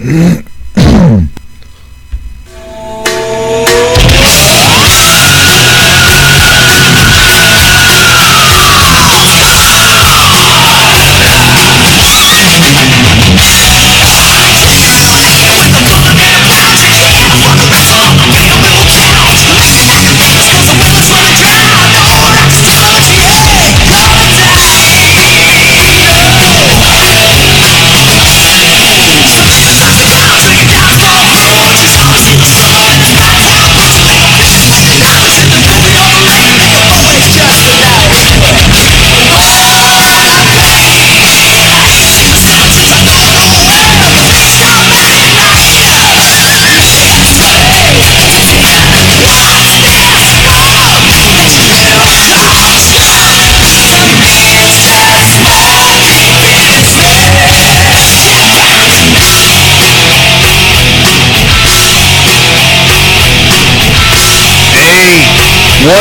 What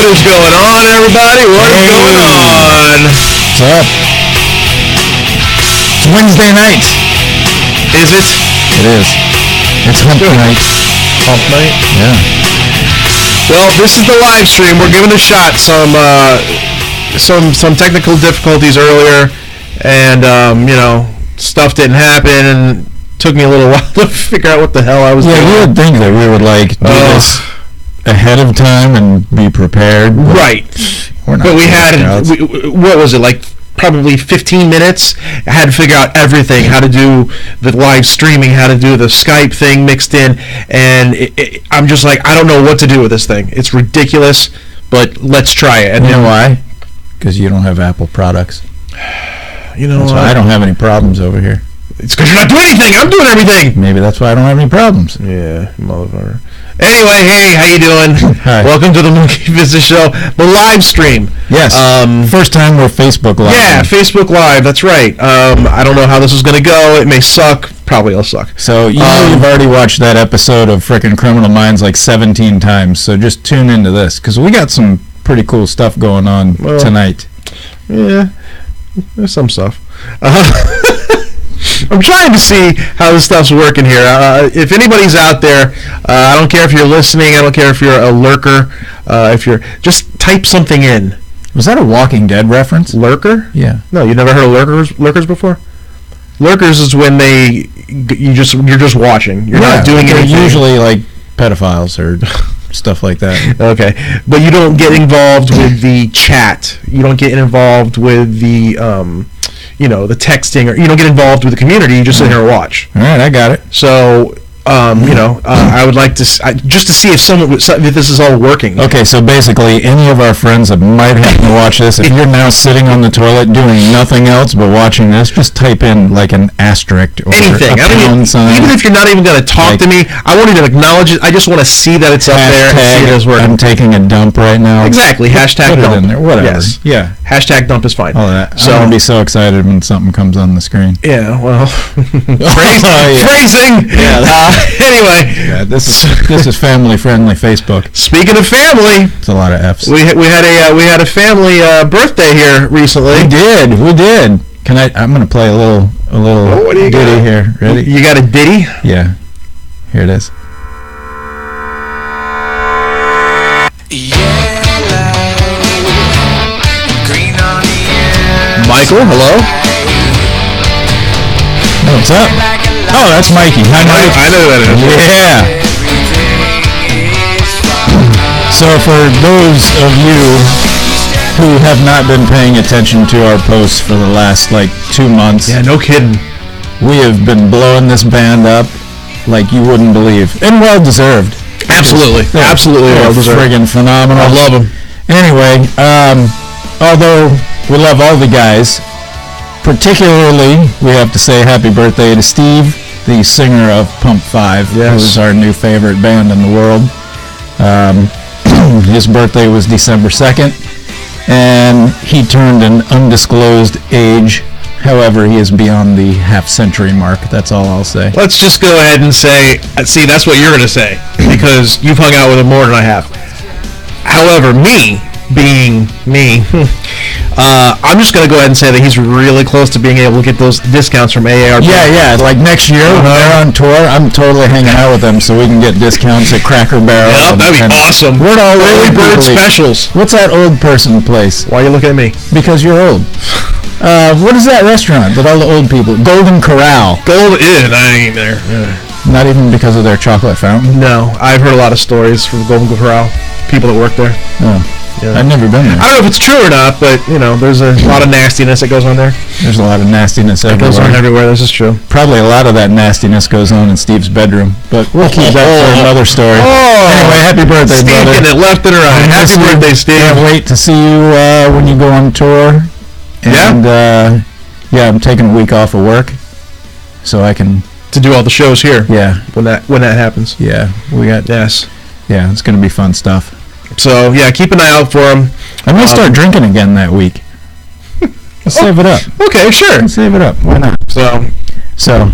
is going on, everybody? What is going on? What's up? It's Wednesday night. Is it? It is. It's hump night. Hump night? Yeah. Well, this is the live stream. We're giving a shot. Some technical difficulties earlier, and stuff didn't happen, and it took me a little while to figure out what the hell I was doing. Yeah, you would think that we would do this ahead of time and be prepared. Right. But we had, what was it, like probably 15 minutes? I had to figure out everything, how to do the live streaming, how to do the Skype thing mixed in, and I'm just like, I don't know what to do with this thing. It's ridiculous, but let's try it. And you know why? Because you don't have Apple products. You know that's why I don't have any problems over here. It's because you're not doing anything. I'm doing everything. Maybe that's why I don't have any problems. Yeah, motherfucker. Anyway, hey, how you doing? Hi. Welcome to the Monkey Business Show, the live stream. Yes. First time we're Facebook Live. Yeah, Facebook Live. That's right. I don't know how this is going to go. It may suck. Probably it'll suck. So you've already watched that episode of frickin' Criminal Minds like 17 times. So just tune into this because we got some pretty cool stuff going on tonight. Yeah, there's some stuff. I'm trying to see how this stuff's working here. If anybody's out there, I don't care if you're listening. I don't care if you're a lurker. If you're just type something in. Was that a Walking Dead reference? Lurker? Yeah. No, you never heard of lurkers before? Lurkers is when you're just watching. You're not doing anything. Usually like pedophiles or stuff like that. Okay, but you don't get involved with the chat. You don't get involved with the the texting, or you don't get involved with the community. You just sit here and watch. All right, I got it. So, I would like to just to see if this is all working. Okay, so basically, any of our friends that might happen to watch this, if you're now sitting on the toilet doing nothing else but watching this, just type in like an asterisk or anything. a pound sign. Even if you're not even going to talk to me, I won't even acknowledge it. I just want to see that it's up there and see it is working. I'm taking a dump right now. Exactly. Hashtag put dump. It in there. Whatever. Yes. Yeah. Hashtag dump is fine. All that. So I'm going to be so excited when something comes on the screen. Yeah. Well. Phrasing. Yeah. Anyway. Yeah, this is family friendly Facebook. Speaking of family, it's a lot of F's. We had a family birthday here recently. We did. I'm gonna play a little ditty here. Ready? You got a ditty? Yeah. Here it is. Michael, hello. Oh, what's up? Oh, that's Mikey. I know that is. Yeah. So for those of you who have not been paying attention to our posts for the last 2 months. Yeah, no kidding. We have been blowing this band up like you wouldn't believe. And well deserved. Absolutely. Absolutely well deserved. Friggin' phenomenal. I love them. Anyway, although we love all the guys, particularly we have to say happy birthday to Steve, the singer of Pump 5, who's our new favorite band in the world. His birthday was December 2nd, and he turned an undisclosed age. However, he is beyond the half-century mark. That's all I'll say. Let's just go ahead and say, see, that's what you're going to say, because you've hung out with him more than I have. However, me, being me, I'm just going to go ahead and say that he's really close to being able to get those discounts from AARP. Yeah, like next year when they're on tour, I'm totally hanging out with them so we can get discounts at Cracker Barrel. Yeah, that'd be awesome. We're all early bird specials. What's that old person place? Why are you looking at me? Because you're old. What is that restaurant that all the old people... Golden Corral. I ain't there. Not even because of their chocolate fountain? No, I've heard a lot of stories from Golden Corral. People that work there. Oh. Yeah. I've never been there. I don't know if it's true or not, but, there's a lot of nastiness that goes on there. There's a lot of nastiness everywhere. It goes on everywhere, this is true. Probably a lot of that nastiness goes on in Steve's bedroom, but we'll keep that for another story. Anyway, happy birthday, Steve, brother. Steve getting it left and right. Happy birthday, Steve. Can't wait to see you when you go on tour. And, I'm taking a week off of work, so I can... To do all the shows here. Yeah. When that happens. Yeah, we got... Yes. Yeah, it's going to be fun stuff. So, keep an eye out for him. I may start drinking again that week. Let's save it up. Okay, sure. Let's save it up. Why not? So,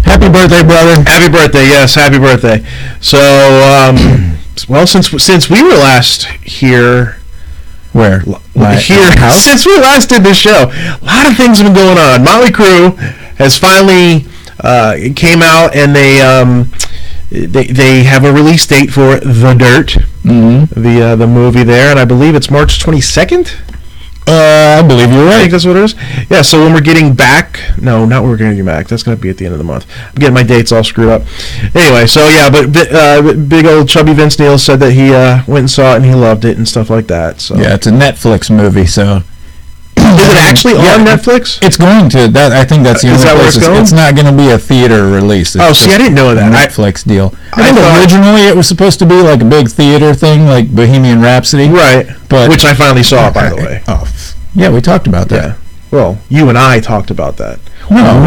happy birthday, brother. Happy birthday, yes, happy birthday. So, since we were last here... Where? Here. Since we last did this show, a lot of things have been going on. Motley Crue has finally came out, and they have a release date for The Dirt, the movie there, and I believe it's March 22nd. I believe you're right. I think that's what it is. Yeah, so when we're getting back... No, not when we're getting back. That's going to be at the end of the month. I'm getting my dates all screwed up. Anyway, so but big old chubby Vince Neil said that he went and saw it and he loved it and stuff like that. So yeah, it's a Netflix movie, so... Is it actually on Netflix? It's going to. I think that's the only place. It's not going to be a theater release. It's I didn't know that. Netflix deal. I think originally it was supposed to be like a big theater thing, like Bohemian Rhapsody. Right. But which I finally saw, by the way. Oh, yeah, we talked about that. Yeah. Well, you and I talked about that. No,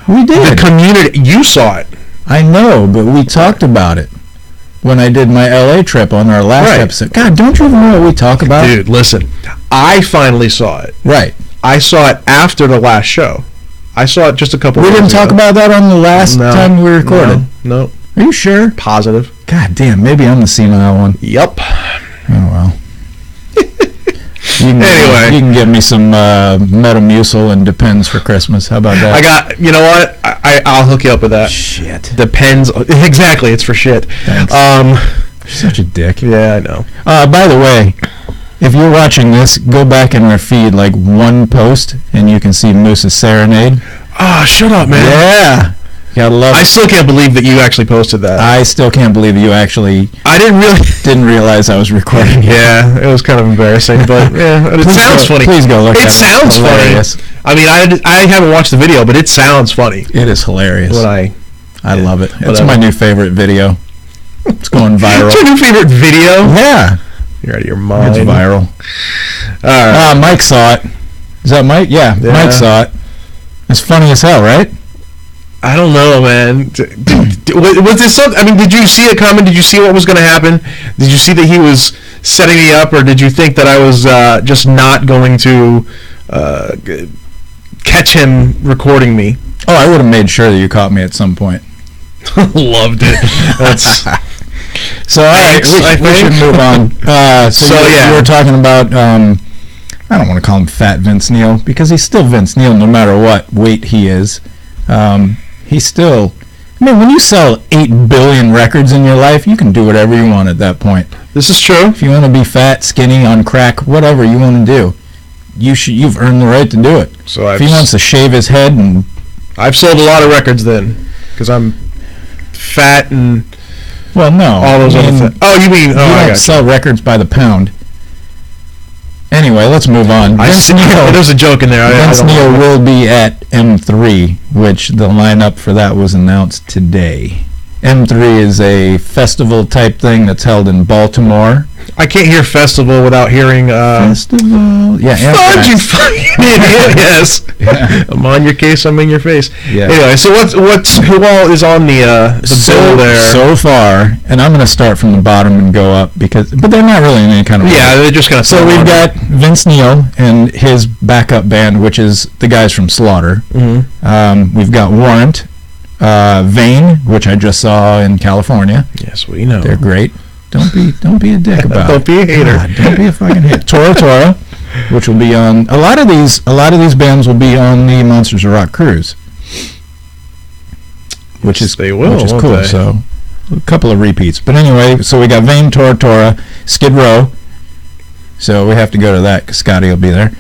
we did. The community. You saw it. I know, but we talked about it when I did my LA trip on our last episode. God, don't you even know what we talk about? Dude, listen. I finally saw it. Right. I saw it after the last show. I saw it just a couple of days ago. We didn't talk about that on the last time we recorded? No. Are you sure? Positive. God damn, maybe I'm the senile one. Yep. Oh, well. Anyway. You can get me some Metamucil and Depends for Christmas. How about that? You know what? I'll hook you up with that. Shit. Depends. Exactly, it's for shit. Thanks. You're such a dick. Yeah, I know. By the way, if you're watching this, go back in our feed like one post, and you can see Moose's Serenade. Oh, shut up, man. Yeah. Gotta love it. I still can't believe that you actually posted that. I still can't believe you actually... I didn't realize I was recording. Yeah, it was kind of embarrassing, but it sounds funny. Please go look at it. It sounds hilarious. I mean, I haven't watched the video, but it sounds funny. It is hilarious. I love it. It's my new favorite video. It's going viral. It's your new favorite video? Yeah. You're out of your mind. It's viral. All right. Mike saw it. Is that Mike? Yeah, Mike saw it. It's funny as hell, right? I don't know, man. Was this something? I mean, did you see it coming? Did you see what was going to happen? Did you see that he was setting me up, or did you think that I was just not going to catch him recording me? Oh, I would have made sure that you caught me at some point. Loved it. That's so. All right, we should move on. You were talking about. I don't want to call him Fat Vince Neil because he's still Vince Neil, no matter what weight he is. He's still... I mean, when you sell 8 billion records in your life, you can do whatever you want at that point. This is true. If you want to be fat, skinny, on crack, whatever you want to do, you've earned the right to do it. So if he wants to shave his head and... I've sold a lot of records then, because I'm fat and... Well, no. All those other things. Oh, you mean... You don't sell records by the pound. Anyway, let's move on. There's a joke in there. Vince Neil will be at M3, which the lineup for that was announced today. M3 is a festival type thing that's held in Baltimore. I can't hear festival without hearing festival. Yeah, fudge, you fucking idiot. Yes. Yeah. I'm on your case, I'm in your face. Yeah. Anyway, so who all is on the bill there? So far, and I'm gonna start from the bottom and go up but they're not really in any kind of order. They're just gonna. So we've got Vince Neil and his backup band, which is the guys from Slaughter. Mm-hmm. We've got Warrant, Vane, which I just saw in California. Yes, we know. They're great. Don't be a dick about it. Don't be a hater. God, don't be a fucking hater. Tora, which will be on a lot of these bands will be on the Monsters of Rock cruise, which is cool. They? So a couple of repeats, but anyway, so we got Vane, Tora, Skid Row. So we have to go to that because Scotty will be there.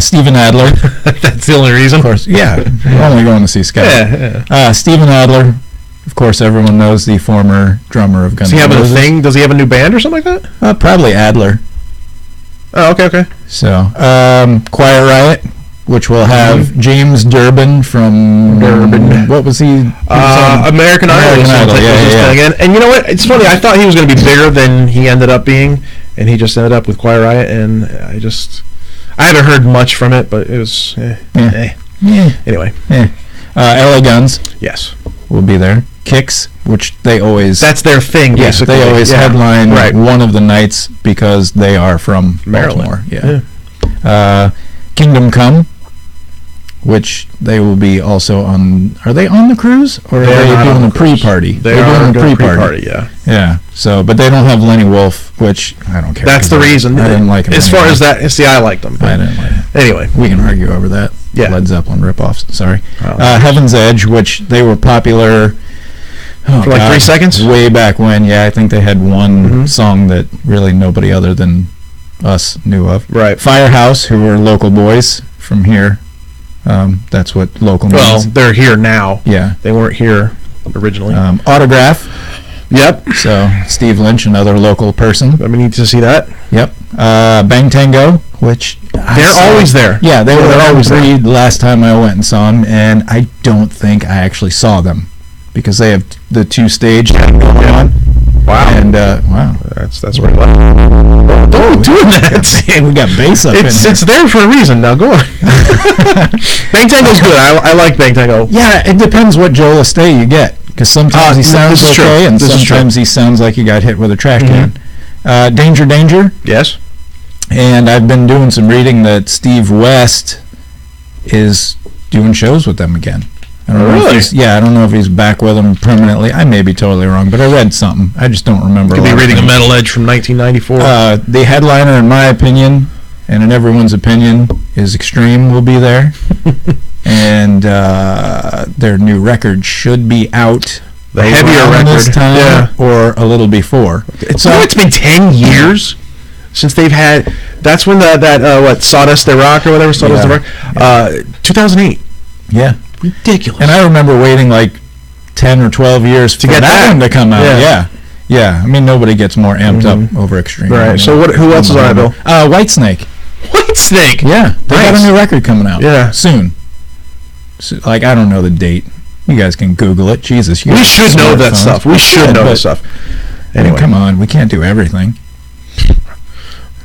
Steven Adler. That's the only reason? Of course, yeah. We're only going to see Scotty. Yeah. Steven Adler. Of course, everyone knows the former drummer of Guns N' Roses. Does he have a thing? Does he have a new band or something like that? Probably Adler. Oh, okay. So, Quiet Riot, which will have James Durbin from... What was he? American Idol. Yeah. And you know what? It's funny. I thought he was going to be bigger than he ended up being, and he just ended up with Quiet Riot, and I haven't heard much from it, but it was... Anyway. LA Guns. Yes. Will be there. Kicks, which they always... That's their thing, basically. They always headline one of the nights because they are from Baltimore. Yeah. Kingdom Come, which they will be also on... Are they on the cruise? Or are they doing a pre-party? They're doing a pre-party, yeah. Yeah. So, but they don't have Lenny Wolf, which I don't care. That's the reason. I didn't like him. As far as that, see, I liked them. I didn't like it. Anyway. We can argue over that. Yeah. Led Zeppelin ripoffs. Sorry. Heaven's Edge, which they were popular... for like 3 seconds? Way back when, yeah. I think they had one song that really nobody other than us knew of. Right. Firehouse, who were local boys from here. That's what local means. Well, they're here now. Yeah. They weren't here originally. Autograph. Yep. So, Steve Lynch, another local person. I need to see that. Yep. Bang Tango, which... They're always there. Yeah, they were always there. The last time I went and saw them, and I don't think I actually saw them. Because they have the 2-stage going on. Wow. And, wow. That's where I don't do that. We got bass up in here. It's there for a reason. Now, go on. Bang Tango's good. I like Bang Tango. Yeah, it depends what Joel Estee you get. Because sometimes he sounds okay, and sometimes he sounds like he got hit with a trash can. Danger. Yes. And I've been doing some reading that Steve West is doing shows with them again. I don't know I don't know if he's back with them permanently. I may be totally wrong, but I read something. I just don't remember. Could be reading a Metal Edge from 1994. The headliner, in my opinion, and in everyone's opinion, is Extreme will be there. And their new record should be out. The heavier record. This time, or a little before. It's been 10 years since they've had... That's when that Sawdust They Rock or whatever, Sawdust They Rock? 2008. Yeah. Ridiculous. And I remember waiting like 10 or 12 years to get that one to come out. Yeah. I mean, nobody gets more amped up over Extreme. Right. So who else is on it, Bill? Whitesnake. Whitesnake? Yeah. They got a new record coming out. Yeah. Soon. So, I don't know the date. You guys can Google it. Jesus. We should know that stuff. We should know that stuff. Anyway. Come on. We can't do everything.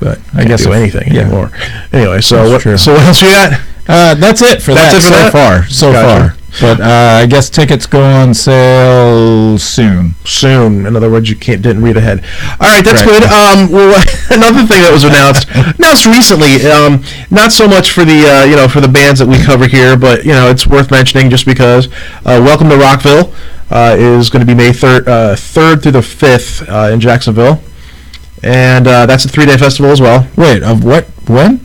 But I guess do anything anymore. Anyway, so what else we got? That's it for that so far. But I guess tickets go on sale soon. In other words, you didn't read ahead. All right, that's good. Well, another thing that was announced recently, not so much for the for the bands that we cover here, but it's worth mentioning just because Welcome to Rockville is going to be May 3rd through the 5th in Jacksonville. And that's a 3-day festival as well. Wait, of what? When?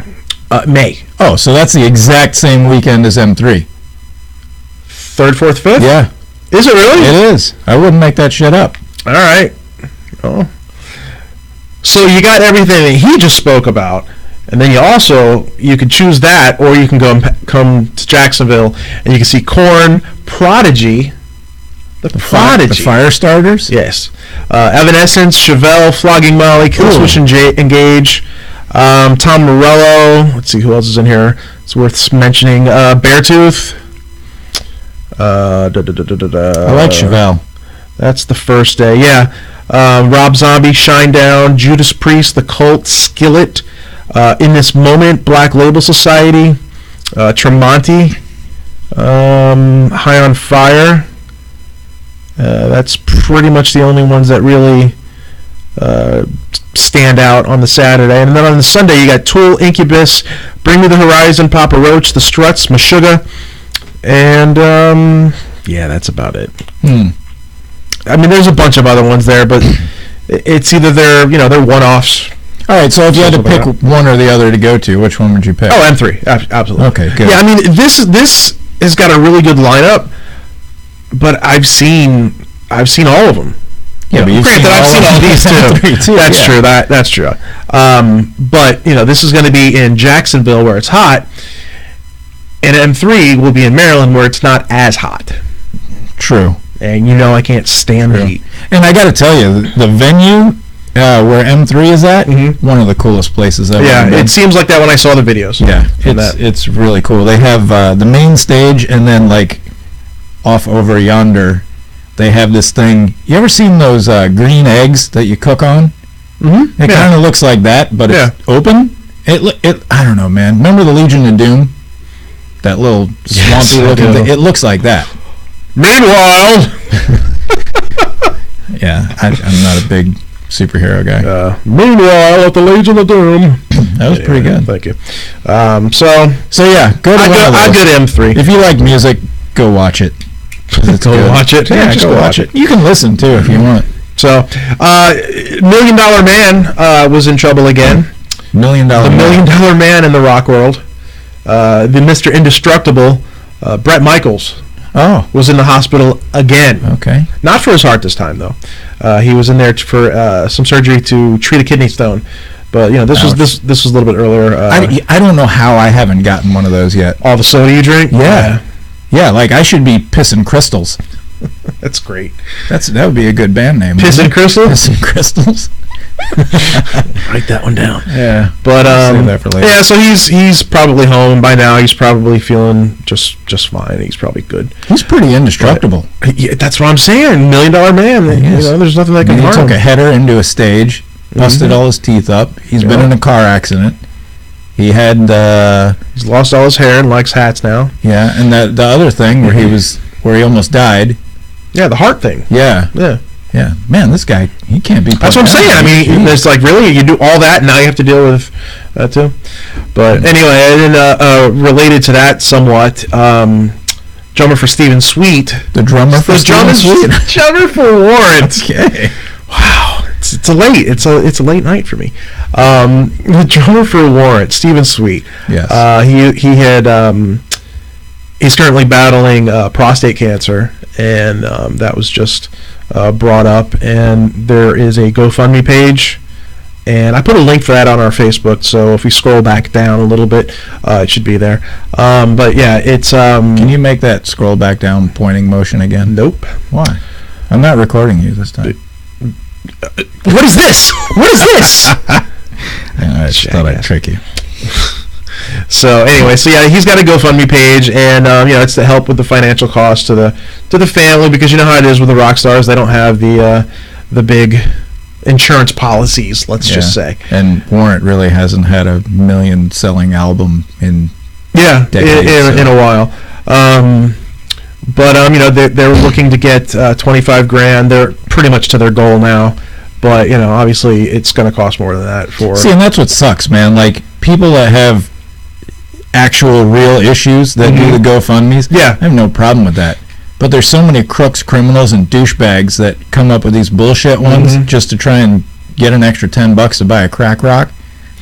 May. Oh, so that's the exact same weekend as M3. 3rd, 4th, 5th? Yeah. Is it really? It is. I wouldn't make that shit up. All right. Oh. So you got everything that he just spoke about, and then you could choose that, or you can come to Jacksonville, and you can see Korn, Prodigy... The Prodigy. The Firestarters? Yes. Evanescence, Chevelle, Flogging Molly, Killswitch Engage, Tom Morello. Let's see who else is in here. It's worth mentioning. Beartooth. I like Chevelle. That's the first day. Yeah. Rob Zombie, Shinedown, Judas Priest, The Cult, Skillet, In This Moment, Black Label Society, Tremonti, High on Fire. That's pretty much the only ones that really stand out on the Saturday. And then on the Sunday, you got Tool, Incubus, Bring Me the Horizon, Papa Roach, The Struts, Meshuggah, and that's about it. I mean, there's a bunch of other ones there, but it's either they're one-offs. All right, so if you had to pick one or the other to go to, which one would you pick? Oh, M3, absolutely. Okay, good. Yeah, I mean, this has got a really good lineup, but I've seen all of them. Yeah, but I've seen all these too. That's true. That's true. But this is going to be in Jacksonville where it's hot, and M3 will be in Maryland where it's not as hot. True. And I can't stand the heat. And I got to tell you, the venue where M3 is at, one of the coolest places I've ever been. It seems like that when I saw the videos. Yeah, it's really cool. They have the main stage, and then like off over yonder, they have this thing. You ever seen those green eggs that you cook on? Mm-hmm. It kind of looks like that, but it's open. It I don't know, man. Remember the Legion of Doom? That little swampy looking thing? It looks like that. Meanwhile, yeah, I'm not a big superhero guy. Meanwhile, at the Legion of Doom. That was pretty good. Thank you. So yeah, go to I go to M3. If you like music, go watch it. Watch it. Yeah, just go watch it. You can listen too if you want. So, $1 Million Man was in trouble again. $1 Million The $1 Million Man in the rock world. The Mr. Indestructible, Bret Michaels. Was in the hospital again. Okay. Not for his heart this time, though. He was in there for some surgery to treat a kidney stone. But this was a little bit earlier. I don't know how I haven't gotten one of those yet. All the soda you drink? Yeah, like I should be Pissin' Crystals. That's great. That would be a good band name. Pissin' Crystals? Pissin' Crystals. Write that one down. Yeah. But save that for later. Yeah, so he's probably home by now. He's probably feeling just fine. He's probably good. He's pretty indestructible. That's what I'm saying. $1 Million Man. There's nothing that can harm him. He took a header into a stage, busted all his teeth up. He's been in a car accident. He had he's lost all his hair and likes hats now. Yeah, and the other thing where he almost died. Yeah, the heart thing. Yeah. Man, this guy, he can't be. That's what I'm saying. I mean, it's like, really, you do all that, and now you have to deal with that too. But anyway, and then related to that somewhat, drummer for Steven Sweet. The drummer for Steven Sweet. Drummer for Warrant. Okay. Wow. It's a late night for me. The drummer for Warrant, Steven Sweet. Yes. He had he's currently battling prostate cancer, and that was just brought up. And there is a GoFundMe page, and I put a link for that on our Facebook. So if we scroll back down a little bit, it should be there. But yeah, it's. Can you make that scroll back down pointing motion again? Nope. Why? I'm not recording you this time. What is this? What is this? I just thought I'd trick you. So anyway, he's got a GoFundMe page, and it's to help with the financial cost to the family, because you know how it is with the rock stars. They don't have the big insurance policies, let's just say. And Warrant really hasn't had a million-selling album in decades, in a while. But they're looking to get $25,000. They're pretty much to their goal now, but obviously it's going to cost more than that for. See, and that's what sucks, man. Like people that have actual real issues that do the GoFundMes. Yeah, I have no problem with that. But there's so many crooks, criminals, and douchebags that come up with these bullshit ones just to try and get an extra $10 to buy a crack rock.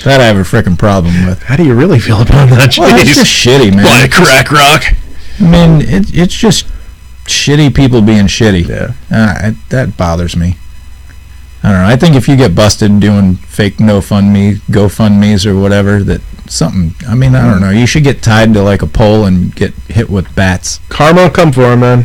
That I have a freaking problem with. How do you really feel about that? Well, it's just shitty, man. Buy a crack rock. I mean, it's just shitty people being shitty. Yeah. That bothers me. I don't know. I think if you get busted doing fake GoFundMes or whatever, that something. I mean, I don't know. You should get tied to like a pole and get hit with bats. Karma will come for him, man.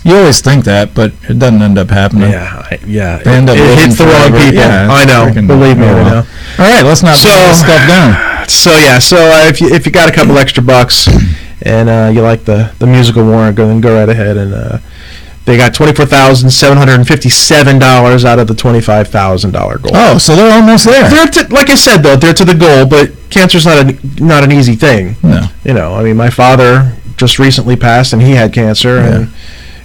You always think that, but it doesn't end up happening. Yeah. They end up it hits the wrong people. Yeah, I know. Believe me, I know. All right, let's not slow this stuff down. So if you got a couple extra bucks and you like the Musical Warrant, go right ahead, and they got $24,757 out of the $25,000 goal. Oh, so they're almost there. Like I said, though, they're to the goal, but cancer's not an easy thing. No. I mean, my father just recently passed, and he had cancer, and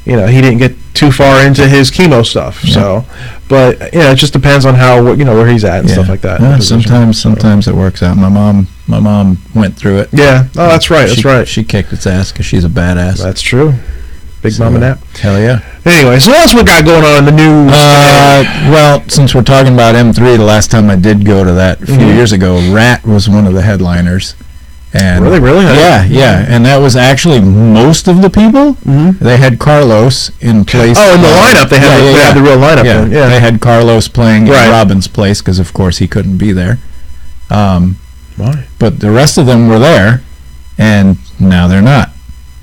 he didn't get too far into his chemo stuff. Yeah. So, but it just depends on how where he's at and stuff like that. Yeah, sometimes it works out. My mom went through it. Yeah. Oh, that's right. She kicked its ass because she's a badass. That's true. Big Mama Nap. Hell yeah. Anyway, so what's we got going on in the news? Well, since we're talking about M3, the last time I did go to that a few years ago, Rat was one of the headliners. And really? Yeah. And that was actually most of the people. Mm-hmm. They had Carlos in place. Oh, in the lineup. They had the real lineup. Yeah. They had Carlos playing in Robin's place because, of course, he couldn't be there. Why? But the rest of them were there, and now they're not.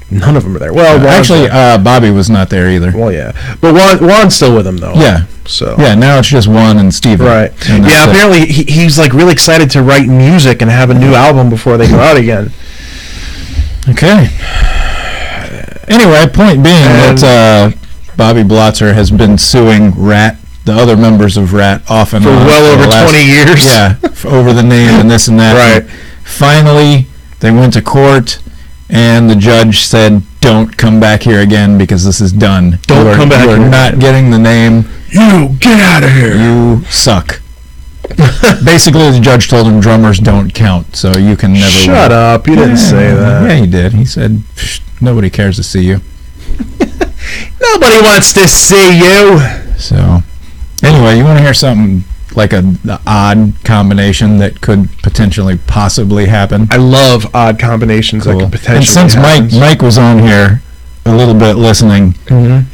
None of them are there. Well, actually, Bobby was not there either. Well, yeah. But Juan's still with him, though. Yeah. So. Yeah, now it's just Juan and Steven. Right. Yeah, apparently he's like really excited to write music and have a new album before they go out again. Okay. Anyway, point being that Bobby Blotzer has been suing Rat, the other members of Rat, off and on. For well over 20 years. Yeah, over the name and this and that. Right. And finally, they went to court, and the judge said, don't come back here again because this is done. Don't come back here. You're not getting the name. You get out of here. You suck. Basically, the judge told him drummers don't count, so you can never Shut win. up. You didn't say that. Yeah, he did. He said, nobody cares to see you. Nobody wants to see you. So, anyway, you want to hear something like an odd combination that could potentially possibly happen? I love odd combinations that could potentially happen. And since Mike was on here a little bit listening,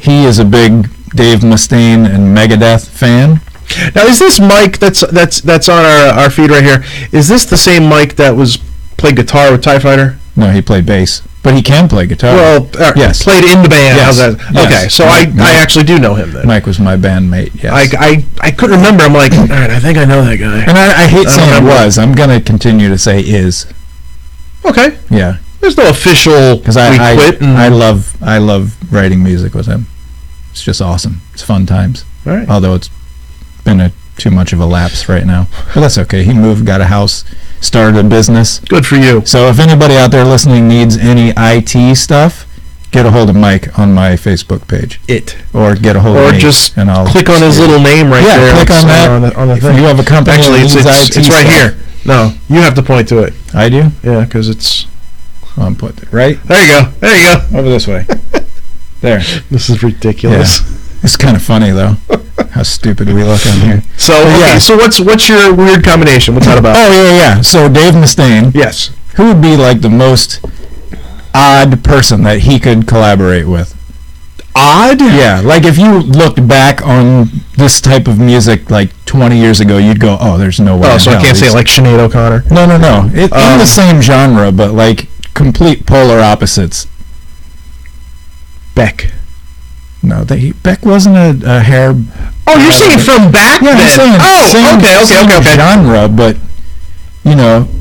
he is a big Dave Mustaine and Megadeth fan. Now, is this Mike that's on our feed right here? Is this the same Mike that played guitar with TIE Fighter? No, he played bass, but he can play guitar. Well, yes, played in the band. Yes. How's that? Yes. Okay, so I actually do know him then. Mike was my bandmate. Yes, I couldn't remember. I'm like, all right, I think I know that guy. And I hate saying was. I'm gonna continue to say is. Okay. Yeah. There's no official. Because I love writing music with him. It's just awesome. It's fun times. All right. Although it's been too much of a lapse right now, but that's okay. He moved, got a house, started a business. Good for you. So if anybody out there listening needs any IT stuff, get a hold of Mike on my Facebook page. Or get a hold of me. Or just click on his little name right there. Yeah, click on that. On the thing. If you have a company actually, it's right here. No, you have to point to it. I do? Yeah, because it's... I'm putting it right. There you go. Over this way. There. This is ridiculous. Yeah. It's kind of funny, though, how stupid we look on here. So, so what's your weird combination? What's that about? Oh, yeah. So, Dave Mustaine. Yes. Who would be, like, the most odd person that he could collaborate with? Odd? Yeah. Like, if you looked back on this type of music, like, 20 years ago, you'd go, oh, there's no way. Oh, so I can't say, like, Sinead O'Connor? No. In the same genre, but, like, complete polar opposites. Beck. No, Beck wasn't a hair... Oh, you're saying from back then? Yeah, I'm saying same genre, but,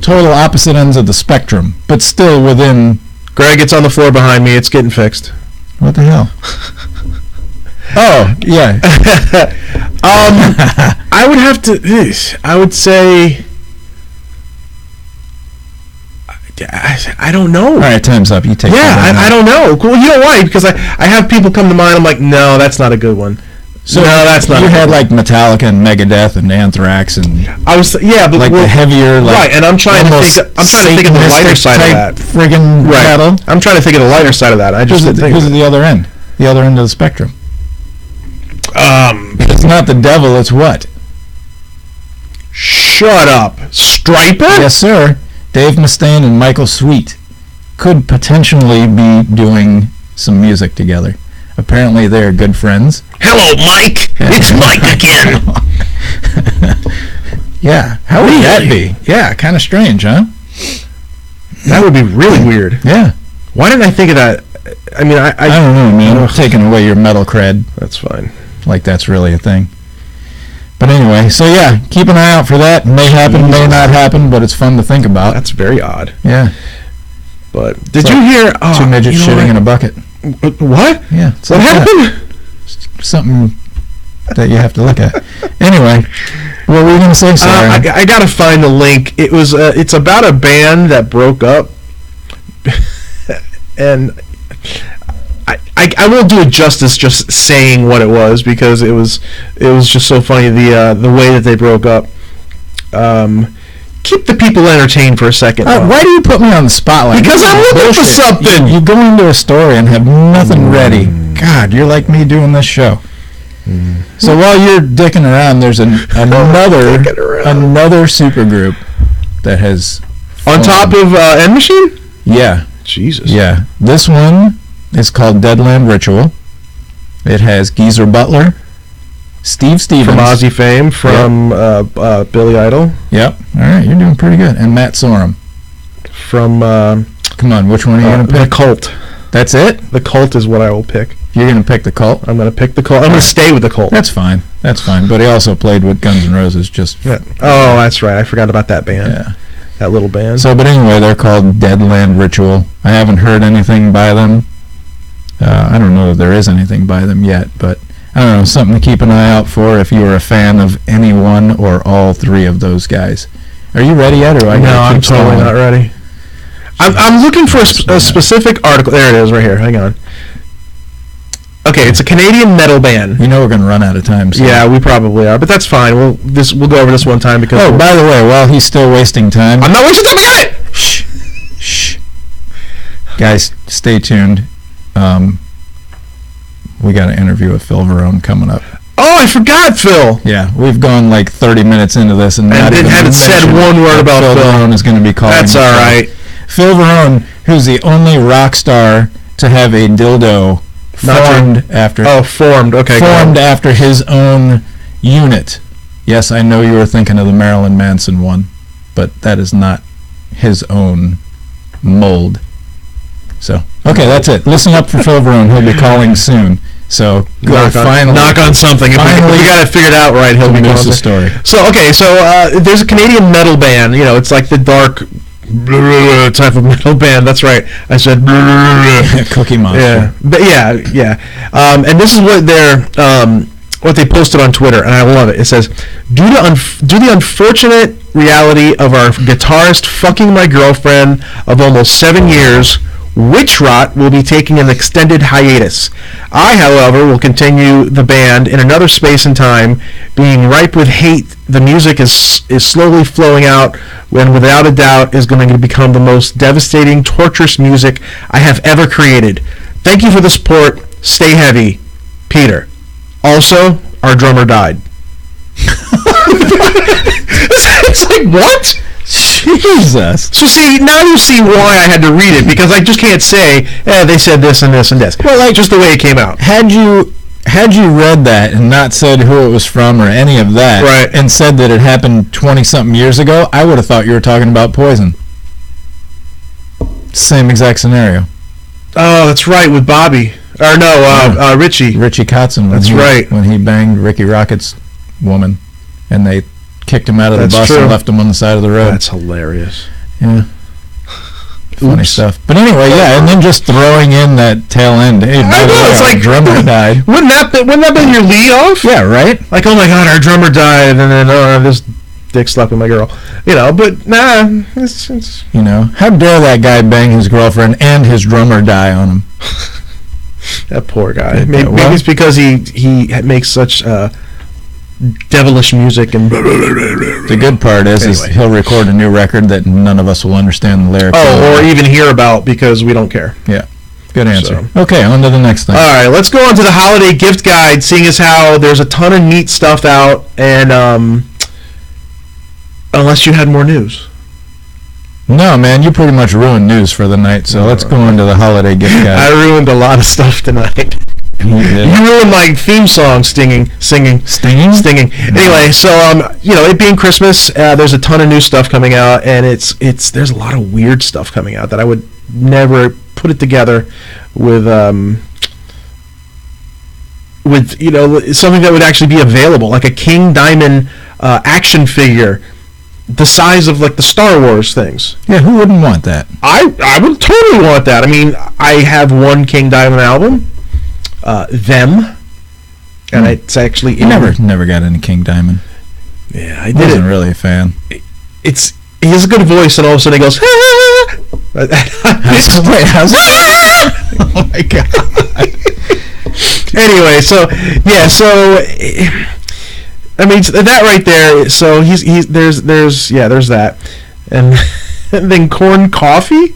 total opposite ends of the spectrum, but still within... Greg, it's on the floor behind me. It's getting fixed. What the hell? Oh, yeah. I would have to... I would say... I don't know. All right, time's up. You take I don't know. Well, you know why? Because I have people come to mind. I'm like, no, that's not a good one. So no, that's not. You had like Metallica and Megadeth and Anthrax and I was but like the heavier right. And I'm trying to think of the lighter side of that. Friggin' metal. I'm trying to think of the lighter side of that. I just didn't think. Who's at the other end? The other end of the spectrum. It's not the devil. It's what? Shut up, Striper. Yes, sir. Dave Mustaine and Michael Sweet could potentially be doing some music together. Apparently, they're good friends. Hello, Mike. It's Mike again. Yeah. How would that be? Yeah, kind of strange, huh? That would be really weird. Yeah. Why didn't I think of that? I mean, I don't know, man. I'm taking away your metal cred. That's fine. Like that's really a thing. But anyway, so yeah, keep an eye out for that. May happen, may not happen, but it's fun to think about. That's very odd. Yeah. But did you hear... two midgets shitting in a bucket. What? Yeah. What happened? Something that you have to look at. Anyway, what were you going to say, Sarah? I got to find the link. It's about a band that broke up. And... I won't do it justice just saying what it was because it was just so funny the way that they broke up. keep the people entertained for a second. Why do you put me on the spotlight? Because I'm looking for something. You go into a story and have nothing ready. God, you're like me doing this show. So while you're dicking around, there's another supergroup that has on top of End Machine. Yeah. Jesus. Yeah. This one is called Deadland Ritual. It has Geezer Butler, Steve Stevens from Ozzy fame, from Billy Idol. Yep. All right, you're doing pretty good. And Matt Sorum from. Come on, which one are you going to pick? The Cult. That's it? The Cult is what I will pick. You're going to pick the Cult? I'm going to pick the Cult. I'm going to stay with the Cult. That's fine. But he also played with Guns N' Roses. Yeah. Oh, that's right. I forgot about that band. Yeah. That little band. So, but anyway, they're called Deadland Ritual. I haven't heard anything by them. I don't know if there is anything by them yet, but I don't know, something to keep an eye out for if you are a fan of any one or all three of those guys. Are you ready yet, or I No, I'm totally not ready. I'm looking for a specific article. There it is, right here. Hang on. Okay, it's a Canadian metal band. You know we're going to run out of time. So. Yeah, we probably are, but that's fine. We'll go over this one time because. Oh, by the way, while he's still wasting time, I'm not wasting time. I got it. Shh. Guys, stay tuned. We got an interview with Phil Varone coming up. Oh, I forgot Phil. Yeah, we've gone like 30 minutes into this and haven't said one word about Phil. Varone is going to be calling. That's all right. Phil Varone, who's the only rock star to have a dildo formed after his own unit. Yes, I know you were thinking of the Marilyn Manson one, but that is not his own mold. So, okay, that's it. Listen up for Phil Varone. He'll be calling soon. So, knock on something. Finally, if we got it figured out right, he'll be calling the story. So, okay, there's a Canadian metal band. You know, it's like the dark type of metal band. That's right. I said Cookie Monster. Yeah. And this is what what they posted on Twitter, and I love it. It says, due to the unfortunate reality of our guitarist fucking my girlfriend of almost 7 years, Witch Rot will be taking an extended hiatus. I, however, will continue the band in another space and time. Being ripe with hate, the music is slowly flowing out, and without a doubt is going to become the most devastating, torturous music I have ever created. Thank you for the support. Stay heavy. Peter. Also, our drummer died. It's like, what? Jesus. So see, now you see why I had to read it, because I just can't say, they said this and this and this. Well, like, just the way it came out. Had you read that and not said who it was from or any of that, right, and said that it happened 20-something years ago, I would have thought you were talking about Poison. Same exact scenario. Oh, that's right, with Bobby. Or no, Richie. Richie Kotzen. That's right. When he banged Ricky Rocket's woman, and they kicked him out of the bus and left him on the side of the road. That's hilarious. Yeah. Funny stuff. But anyway, yeah, and then just throwing in that tail end. Hey, by the way, it's like drummer died. Wouldn't that been your lead off? Yeah, right? Like, oh my God, our drummer died, and then this dick slapping my girl. You know, but nah, it's you know, how dare that guy bang his girlfriend and his drummer die on him? That poor guy. Maybe it's because he makes such devilish music, and the good part is he'll record a new record that none of us will understand the lyrics or even hear about, because we don't care. Yeah, good answer. Okay, on to the next thing. All right, let's go on to the holiday gift guide, seeing as how there's a ton of neat stuff out, and unless you had more news. No, man, you pretty much ruined news for the night, so let's go into the holiday gift guide. I ruined a lot of stuff tonight. You ruined my theme song, singing. Anyway, so it being Christmas, there's a ton of new stuff coming out, and there's a lot of weird stuff coming out that I would never put it together with something that would actually be available, like a King Diamond action figure, the size of like the Star Wars things. Yeah, who wouldn't want that? I would totally want that. I mean, I have one King Diamond album. Them, and it's actually never got into King Diamond. Yeah, I wasn't really a fan. He has a good voice, and all of a sudden he goes, ah! How's oh my God. Anyway, so I mean, that right there. So there's that, and then corn coffee.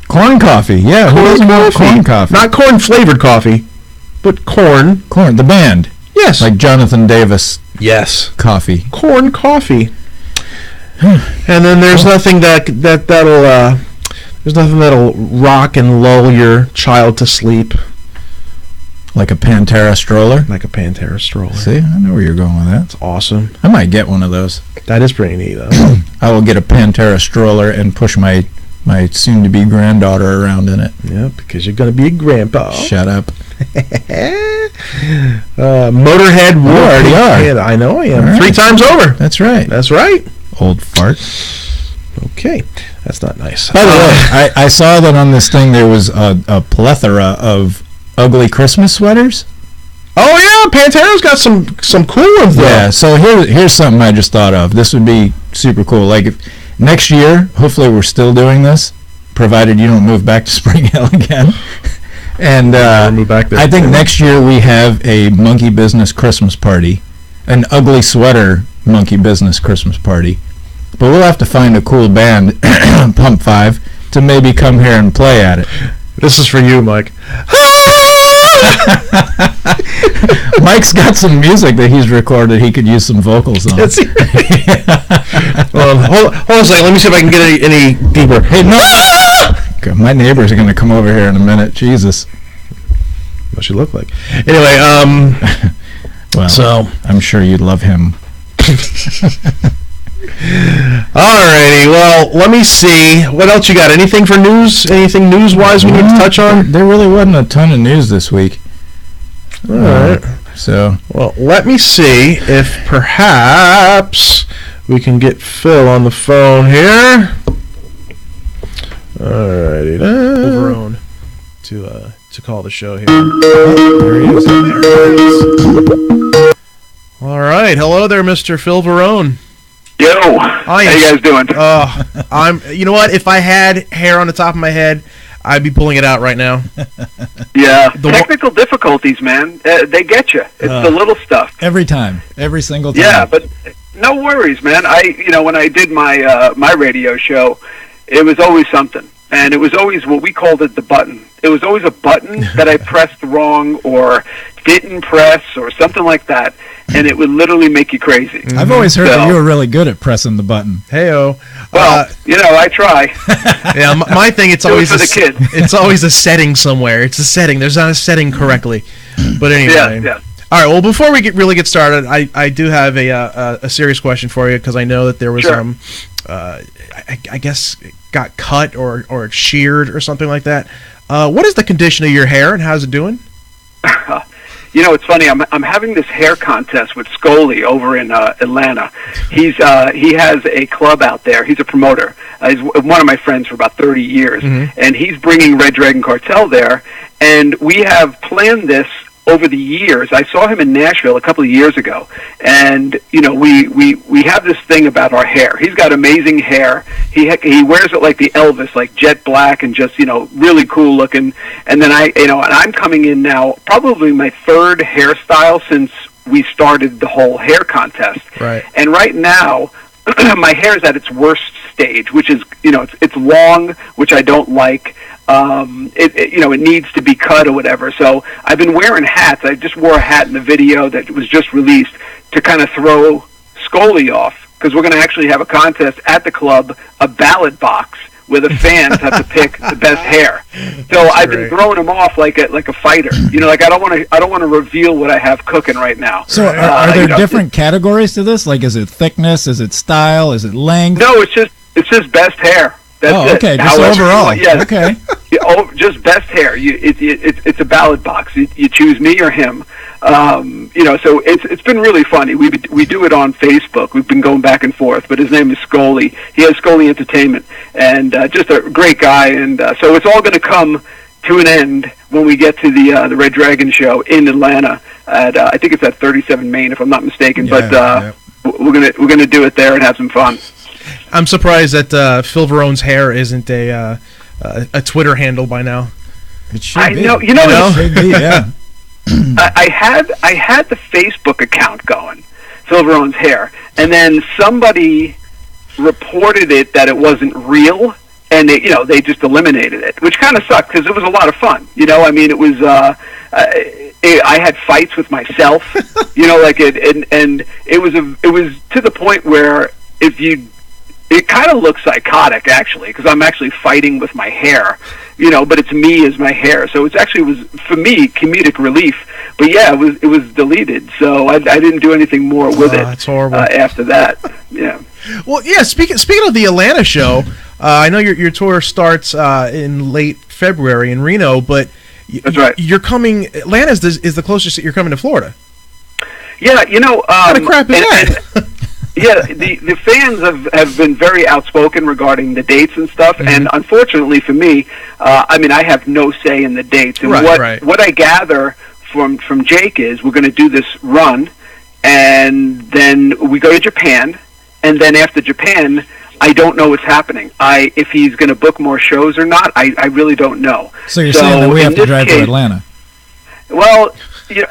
Corn coffee, yeah. Who doesn't want corn coffee? Not corn flavored coffee, but corn. Corn, the band. Yes. Like Jonathan Davis. Yes. Coffee. Corn coffee. And then there's nothing that'll rock and lull your child to sleep. Like a Pantera stroller? Like a Pantera stroller. See, I know where you're going with that. That's awesome. I might get one of those. That is pretty neat, though. I will get a Pantera stroller and push my soon-to-be granddaughter around in it. Yeah, because you're going to be a grandpa. Shut up. Motorhead War. You already are. Yeah, I know I am. Right. 3 times over. That's right. That's right. Old fart. Okay. That's not nice. By the way, I saw that on this thing there was a plethora of ugly Christmas sweaters. Oh, yeah. Pantera's got some cool ones, though. Yeah, so here's something I just thought of. This would be super cool. Like, if next year, hopefully we're still doing this, provided you don't move back to Spring Hill again. And move back there. I think next year we have a monkey business Christmas party, an ugly sweater monkey business Christmas party. But we'll have to find a cool band, Pump 5, to maybe come here and play at it. This is for you, Mike. Mike's got some music that he's recorded he could use some vocals on. Hold on a second. Let me see if I can get any deeper. Hey, no. My neighbors are going to come over here in a minute. Jesus. What she look like? Anyway, well, so I'm sure you'd love him. Alrighty, well, let me see. What else you got? Anything for news? Anything news-wise we need to touch on? There really wasn't a ton of news this week. Alright. So, well, let me see if perhaps we can get Phil on the phone here. Alrighty. Varone to call the show here. There he is. All right. Hello there, Mr. Phil Varone. Yo, how you guys doing? You know what? If I had hair on the top of my head, I'd be pulling it out right now. Yeah, technical difficulties, man. They get you. It's the little stuff. Every time, every single time. Yeah, but no worries, man. When I did my my radio show, it was always something, and it was always what we called it the button. It was always a button that I pressed wrong or didn't press or something like that, and it would literally make you crazy. I've always heard that you were really good at pressing the button. Hey-o. Well, I try. Yeah, my thing, it's always for the kid. It's always a setting somewhere. It's a setting. There's not a setting correctly. But anyway. Yeah. All right, well, before we really get started, I do have a serious question for you, because I know that there was, sure. I guess, got cut or sheared or something like that. What is the condition of your hair, and how's it doing? It's funny. I'm having this hair contest with Scully over in Atlanta. He has a club out there. He's a promoter. He's one of my friends for about 30 years, and he's bringing Red Dragon Cartel there. And we have planned this over the years. I saw him in Nashville a couple of years ago, and we have this thing about our hair. He's got amazing hair. He wears it like the Elvis, like jet black, and just really cool looking. And then and I'm coming in now, probably my third hairstyle since we started the whole hair contest. Right. And right now, my hair is at its worst stage, which is it's long, which I don't like. It needs to be cut or whatever. So I've been wearing hats. I just wore a hat in the video that was just released to kind of throw Scully off, because we're going to actually have a contest at the club, a ballot box where the fans have to pick the best hair. So I've been throwing them off like a fighter. I don't want to reveal what I have cooking right now. So are there different categories to this? Like, is it thickness? Is it style? Is it length? No, it's just best hair. That's okay. it. Just overall. Yes. Okay. Just best hair. It's a ballot box. You choose me or him. So it's been really funny. We do it on Facebook. We've been going back and forth. But his name is Scully. He has Scully Entertainment, and just a great guy. And so it's all going to come to an end when we get to the Red Dragon show in Atlanta. At I think it's at 37 Main, if I'm not mistaken. Yeah, but we're gonna do it there and have some fun. I'm surprised that Phil Varone's hair isn't a Twitter handle by now. It should be. Know. It should be, yeah. I had the Facebook account going, Phil Varone's hair. And then somebody reported it that it wasn't real, and they just eliminated it, which kind of sucked because it was a lot of fun. I mean, it was I had fights with myself, like and it was to the point where it kind of looks psychotic actually, because I'm actually fighting with my hair, but it's me as my hair. So it was for me comedic relief. But yeah, it was deleted, so I didn't do anything more with it. That's horrible. After that, yeah. Well, yeah. Speaking of the Atlanta show, I know your tour starts in late February in Reno, but that's right. You're coming. Atlanta is the closest that you're coming to Florida. Yeah, what kind of crap is that? Yeah, the fans have been very outspoken regarding the dates and stuff, and unfortunately for me, I have no say in the dates. And what I gather from Jake is we're going to do this run, and then we go to Japan, and then after Japan, I don't know what's happening. If he's going to book more shows or not, I really don't know. So you're saying that we have to drive to Atlanta? Well,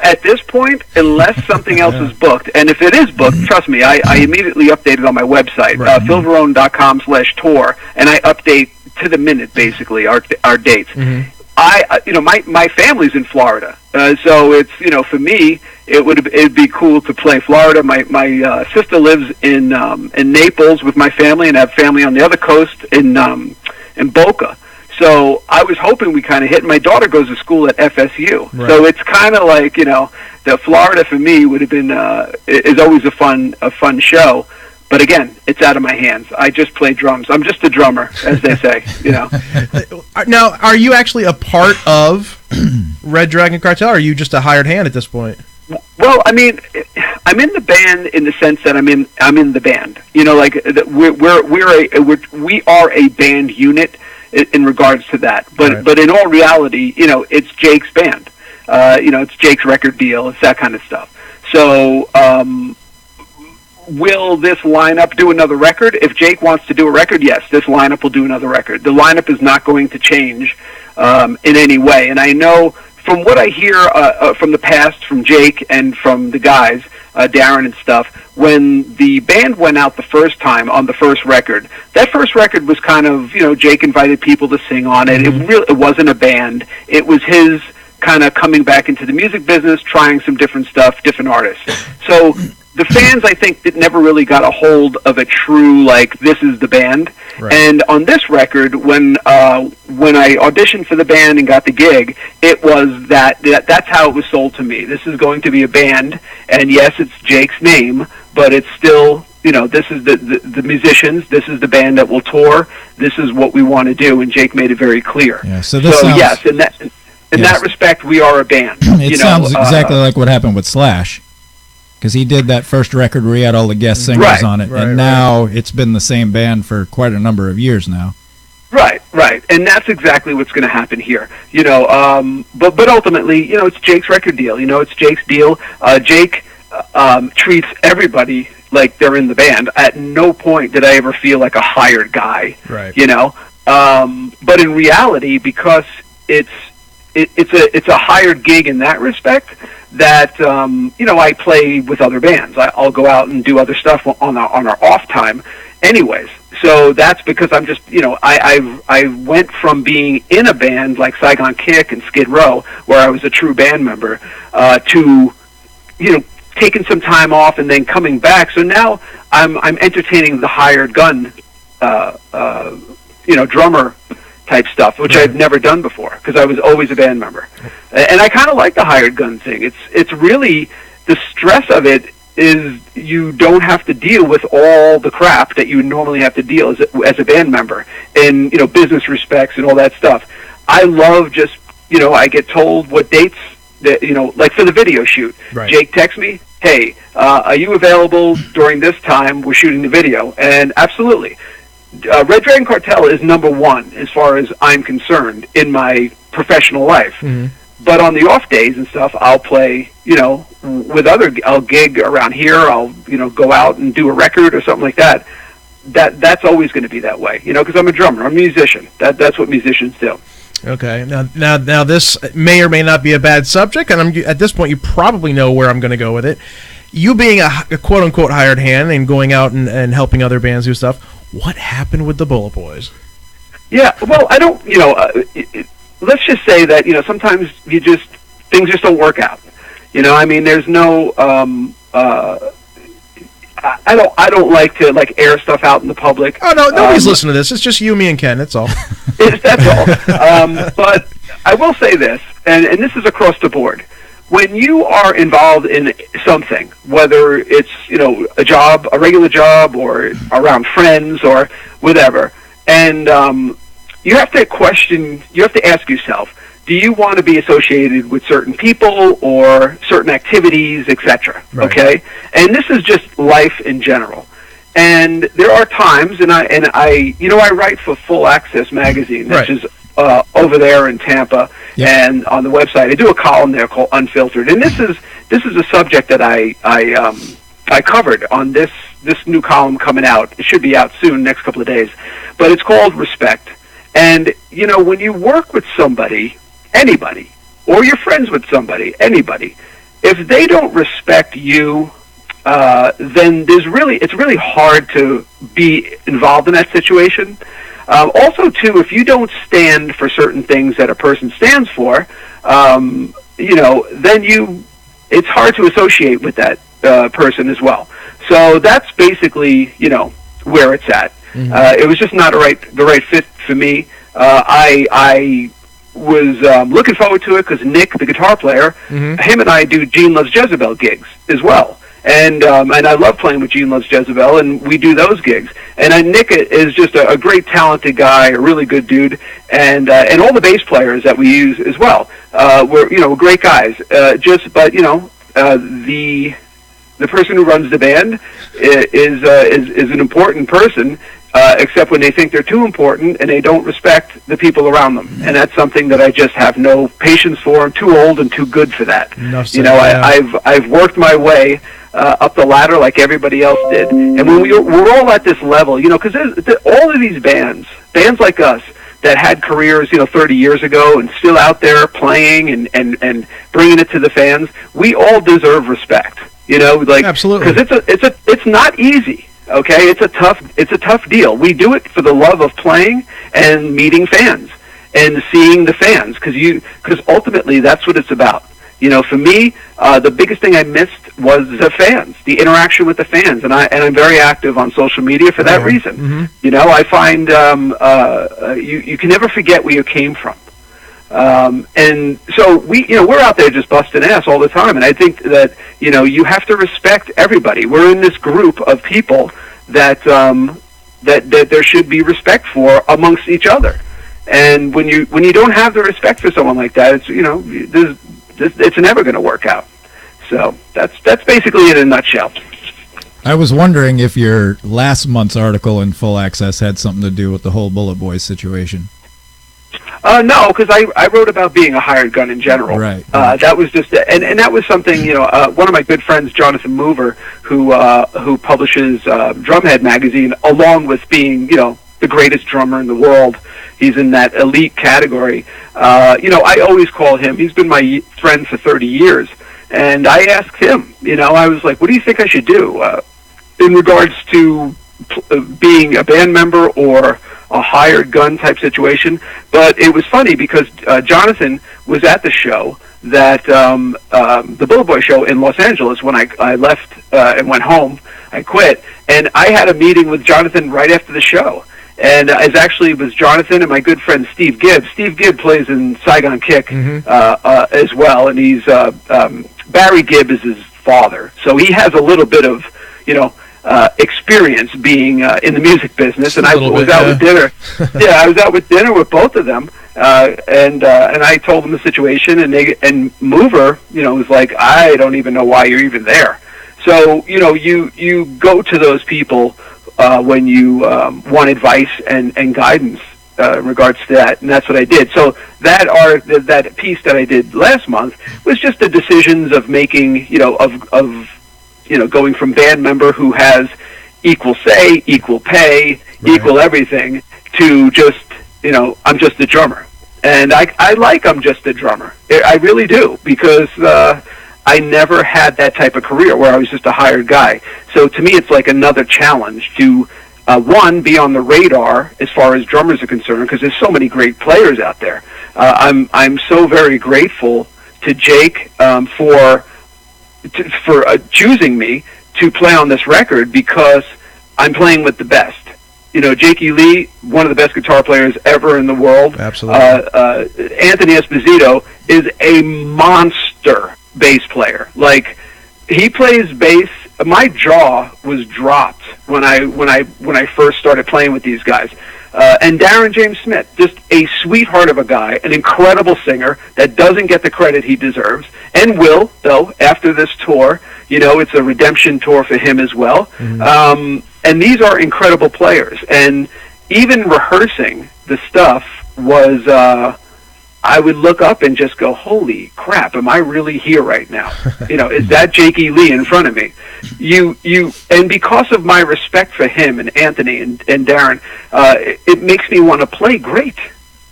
at this point, unless something else is booked, and if it is booked, trust me, I immediately update it on my website, philvarone.com/tour, and I update to the minute, basically, our dates. My family's in Florida, so it's, for me, it'd be cool to play Florida. My sister lives in Naples with my family, and I have family on the other coast in Boca. So I was hoping we kind of hit. My daughter goes to school at FSU, so it's kind of like the Florida for me would have been is always a fun show. But again, it's out of my hands. I just play drums. I'm just a drummer, as they say. Now, are you actually a part of Red Dragon Cartel, or are you just a hired hand at this point? Well, I'm in the band in the sense that I'm in the band. We are a band unit in regards to that. But in all reality, it's Jake's band. It's Jake's record deal. It's that kind of stuff. So, will this lineup do another record? If Jake wants to do a record, yes, this lineup will do another record. The lineup is not going to change in any way. And I know from what I hear from the past, from Jake and from the guys, Darren and stuff, when the band went out the first time on the first record, that first record was kind of, Jake invited people to sing on it. It wasn't a band. It was his kind of coming back into the music business, trying some different stuff, different artists. So the fans, I think, that never really got a hold of a true, this is the band. Right. And on this record, when I auditioned for the band and got the gig, it was that's how it was sold to me. This is going to be a band, and yes, it's Jake's name, but it's still, this is the musicians, this is the band that will tour, this is what we want to do, and Jake made it very clear. Yeah, so sounds, yes, in that respect, we are a band. It sounds exactly like what happened with Slash. Because he did that first record where he had all the guest singers on it, and now it's been the same band for quite a number of years now. Right, and that's exactly what's going to happen here. But ultimately, it's Jake's record deal. It's Jake's deal. Jake treats everybody like they're in the band. At no point did I ever feel like a hired guy. Right. But in reality, because it's a hired gig in that respect, that I play with other bands. I'll go out and do other stuff on our off time anyways. So that's because I'm just, I went from being in a band like Saigon Kick and Skid Row, where I was a true band member, to taking some time off and then coming back. So now I'm entertaining the hired gun drummer type stuff, which I've never done before because I was always a band member. And I kind of like the hired gun thing. It's really, the stress of it is you don't have to deal with all the crap that you normally have to deal as a band member in, business respects and all that stuff. I love just, I get told what dates that, like for the video shoot. Right. Jake texts me, hey, are you available during this time? We're shooting the video. And absolutely. Red Dragon Cartel is number one as far as I'm concerned in my professional life. Mm-hmm. But on the off days and stuff, I'll play, with I'll gig around here. I'll, go out and do a record or something like that. That's always going to be that way, because I'm a drummer, I'm a musician. That's what musicians do. Okay. Now this may or may not be a bad subject, and at this point you probably know where I'm going to go with it. you being a quote-unquote hired hand and going out and helping other bands do stuff, what happened with the Bullet Boys? Yeah, well, I don't, let's just say that, sometimes things just don't work out. I mean, there's no, I don't like to air stuff out in the public. Oh no, nobody's listening to this. It's just you, me, and Ken. That's all. That's all. But I will say this, and this is across the board. When you are involved in something, whether it's a job, a regular job, or around friends or whatever, and you have to ask yourself, do you want to be associated with certain people or certain activities, etc.? Right. Okay, and this is just life in general. And there are times, and I write for Full Access magazine, which is over there in Tampa, and on the website I do a column there called Unfiltered, and this is a subject that I covered on this new column coming out. It should be out soon, next couple of days, but it's called Respect. And when you work with somebody, anybody, or you're friends with somebody, anybody, if they don't respect you, then it's really hard to be involved in that situation. Also, too, if you don't stand for certain things that a person stands for, then it's hard to associate with that person as well. So that's basically, where it's at. Mm-hmm. It was just not the right fit for me. I was looking forward to it because Nick, the guitar player, him and I do Gene Loves Jezebel gigs as well. And I love playing with Gene Loves Jezebel, and we do those gigs. And Nick is just a great, talented guy, a really good dude, and all the bass players that we use as well. We're great guys. But the person who runs the band is an important person, except when they think they're too important and they don't respect the people around them. And that's something that I just have no patience for. I'm too old and too good for that. I've worked my way up the ladder like everybody else did. And when we're all at this level, because all of these bands like us, that had careers, 30 years ago and still out there playing and bringing it to the fans, we all deserve respect. Absolutely, because it's not easy. Okay, it's a tough deal. We do it for the love of playing and meeting fans and seeing the fans, because ultimately that's what it's about. For me, the biggest thing I missed was the fans, the interaction with the fans, and I'm very active on social media for that reason. Mm-hmm. I find you can never forget where you came from. And so we're out there just busting ass all the time, and I think that you have to respect everybody. We're in this group of people that there should be respect for amongst each other. And when you don't have the respect for someone like that, it's never going to work out. So that's basically it in a nutshell. I was wondering if your last month's article in Full Access had something to do with the whole Bullet Boys situation. No, because I wrote about being a hired gun in general. Right. That was just, and that was something, one of my good friends, Jonathan Mover, who publishes Drumhead magazine, along with being, the greatest drummer in the world. He's in that elite category. I always call him, he's been my friend for 30 years. And I asked him, I was like, what do you think I should do in regards to being a band member or a hired gun type situation? But it was funny because Jonathan was at the show that the Bullet Boy show in Los Angeles when I left and went home. I quit, and I had a meeting with Jonathan right after the show. And it was Jonathan and my good friend Steve Gibb. Steve Gibb plays in Saigon Kick as well, and he's Barry Gibb is his father, so he has a little bit of experience being in the music business. And I was out with dinner. Yeah, I was out with dinner with both of them, and I told them the situation, and Mover, was like, I don't even know why you're even there. So you go to those people when you want advice and guidance in regards to that, and that's what I did. So that piece that I did last month was just the decisions of making, of going from band member who has equal say, equal pay, equal everything, to just, I'm just a drummer. And I like I'm just a drummer. I really do, because I never had that type of career where I was just a hired guy. So to me, it's like another challenge to, one, be on the radar as far as drummers are concerned, because there's so many great players out there. I'm so very grateful to Jake for choosing me to play on this record, because I'm playing with the best. You know, Jakey Lee, one of the best guitar players ever in the world. Absolutely. Anthony Esposito is a monster bass player. Like, he plays bass. My jaw was dropped when I first started playing with these guys. And Darren James Smith, just a sweetheart of a guy, an incredible singer that doesn't get the credit he deserves, and will, though, after this tour. You know, it's a redemption tour for him as well. Mm-hmm. And these are incredible players. And even rehearsing the stuff was, I would look up and just go, holy crap, am I really here right now? You know, is that Jakey Lee in front of me? And because of my respect for him and Anthony and Darren, it makes me want to play great.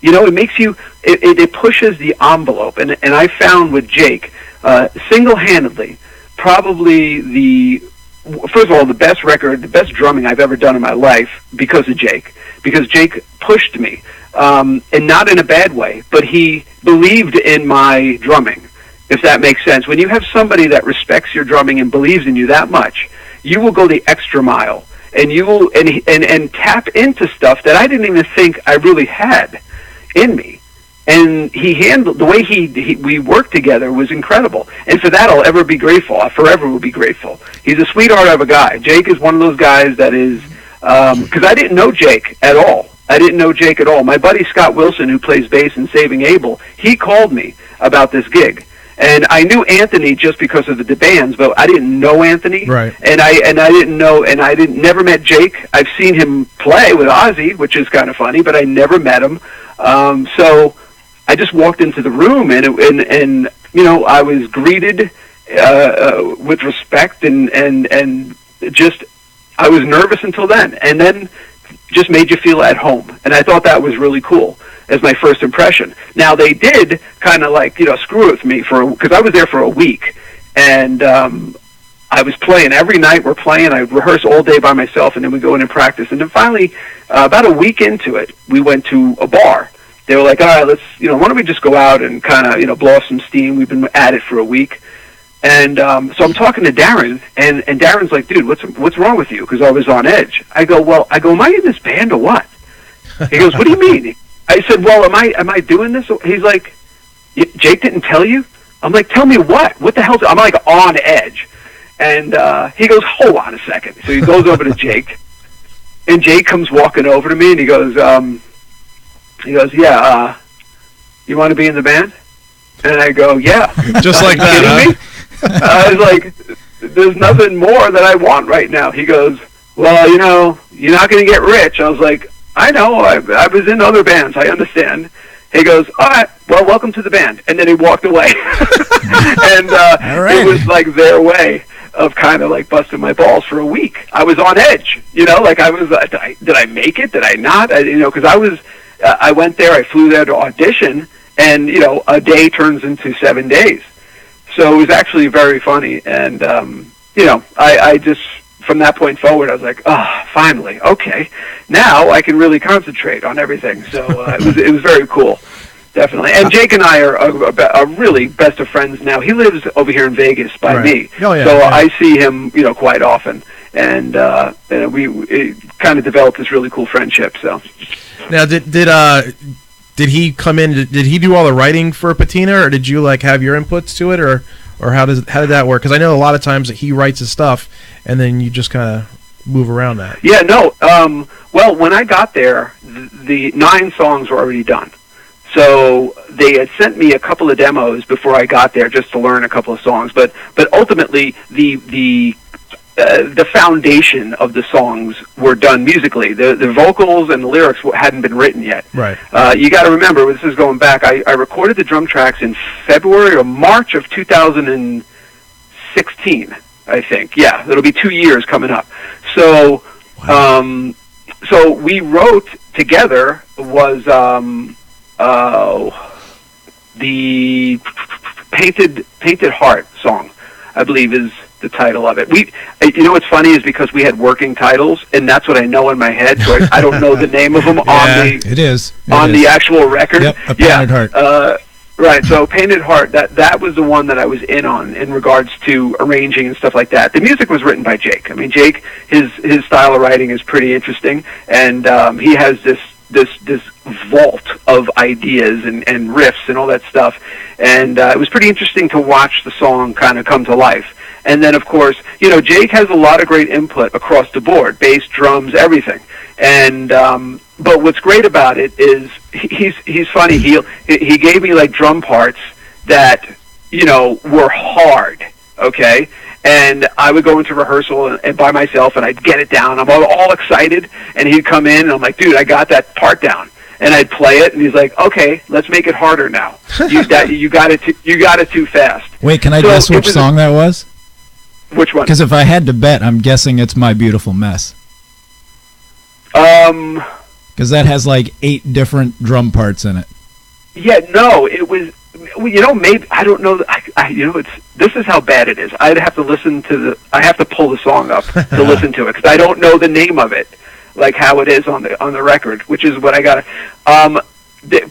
You know, it makes you, it pushes the envelope. And I found with Jake, single-handedly, probably first of all, the best record, the best drumming I've ever done in my life because of Jake. Because Jake pushed me, and not in a bad way, but he believed in my drumming, if that makes sense. When you have somebody that respects your drumming and believes in you that much, you will go the extra mile, and you will and tap into stuff that I didn't even think I really had in me. And he handled the way we worked together was incredible, and for that I'll ever be grateful. I forever will be grateful. He's a sweetheart of a guy. Jake is one of those guys that is, because I didn't know Jake at all. My buddy Scott Wilson, who plays bass in Saving Abel, he called me about this gig, and I knew Anthony just because of the bands, but I didn't know Anthony. Right. And I didn't know, and I never met Jake. I've seen him play with Ozzy, which is kind of funny, but I never met him. So I just walked into the room, and you know, I was greeted with respect, and just, I was nervous until then, and then just made you feel at home. And I thought that was really cool as my first impression. Now, they did kind of like, you know, screw with me because I was there for a week, and I was playing every night. We're playing. I rehearse all day by myself, and then we go in and practice. And then finally, about a week into it, we went to a bar. They were like, all right, let's, you know, why don't we just go out and kind of, you know, blow off some steam. We've been at it for a week. And so I'm talking to Darren, and Darren's like, dude, what's wrong with you? Because I was on edge. I go, am I in this band or what? He goes, what do you mean? I said, well, am I doing this? He's like, Jake didn't tell you? I'm like, tell me what? What the hell? I'm like on edge. And he goes, hold on a second. So he goes over to Jake, and Jake comes walking over to me, and he goes, yeah, you want to be in the band? And I go, yeah. Just like that, huh? I was like, there's nothing more that I want right now. He goes, well, you know, you're not going to get rich. I was like, I know. I was in other bands. I understand. He goes, all right, well, welcome to the band. And then he walked away. And It was like their way of kind of like busting my balls for a week. I was on edge, you know, like I was, did I make it? Did I not? You know, because I went there, I flew there to audition, and, you know, a day turns into 7 days. So it was actually very funny. And, you know, I just, from that point forward, I was like, finally, okay. Now I can really concentrate on everything. So it was very cool, definitely. And Jake and I are really best of friends now. He lives over here in Vegas by me. Oh, yeah, so yeah. I see him, you know, quite often. And we kind of developed this really cool friendship. So now, did he come in? Did he do all the writing for Patina, or did you like have your inputs to it, or how did that work? Because I know a lot of times that he writes his stuff, and then you just kind of move around that. Yeah, no. Well, when I got there, the 9 songs were already done. So they had sent me a couple of demos before I got there just to learn a couple of songs. But ultimately, the foundation of the songs were done musically. The vocals and the lyrics hadn't been written yet. Right. You got to remember, this is going back. I recorded the drum tracks in February or March of 2016, I think. Yeah, it'll be 2 years coming up. So, wow. So we wrote together was the Painted Heart song. I believe is the title of it. You know what's funny is because we had working titles, and that's what I know in my head. So I don't know the name of them on the actual record. Yep, A Painted Heart. Right, so Painted Heart, that was the one that I was in on in regards to arranging and stuff like that. The music was written by Jake. I mean, Jake, his style of writing is pretty interesting, and he has this vault of ideas and riffs and all that stuff, and it was pretty interesting to watch the song kind of come to life. And then, of course, Jake has a lot of great input across the board, bass, drums, everything. And but what's great about it is he's funny. He gave me like drum parts that were hard, okay? And I would go into rehearsal and by myself, and I'd get it down. I'm all excited, and he'd come in, and I'm like, dude, I got that part down. And I'd play it, and he's like, okay, let's make it harder now. You got it too fast. Wait, can I guess which song that was? Which one? Because if I had to bet, I'm guessing it's My Beautiful Mess. Because that has like 8 different drum parts in it. Yeah, no, it was. Maybe I don't know. This is how bad it is. I'd have to listen to I have to pull the song up to listen to it because I don't know the name of it, like how it is on the record, which is what I got.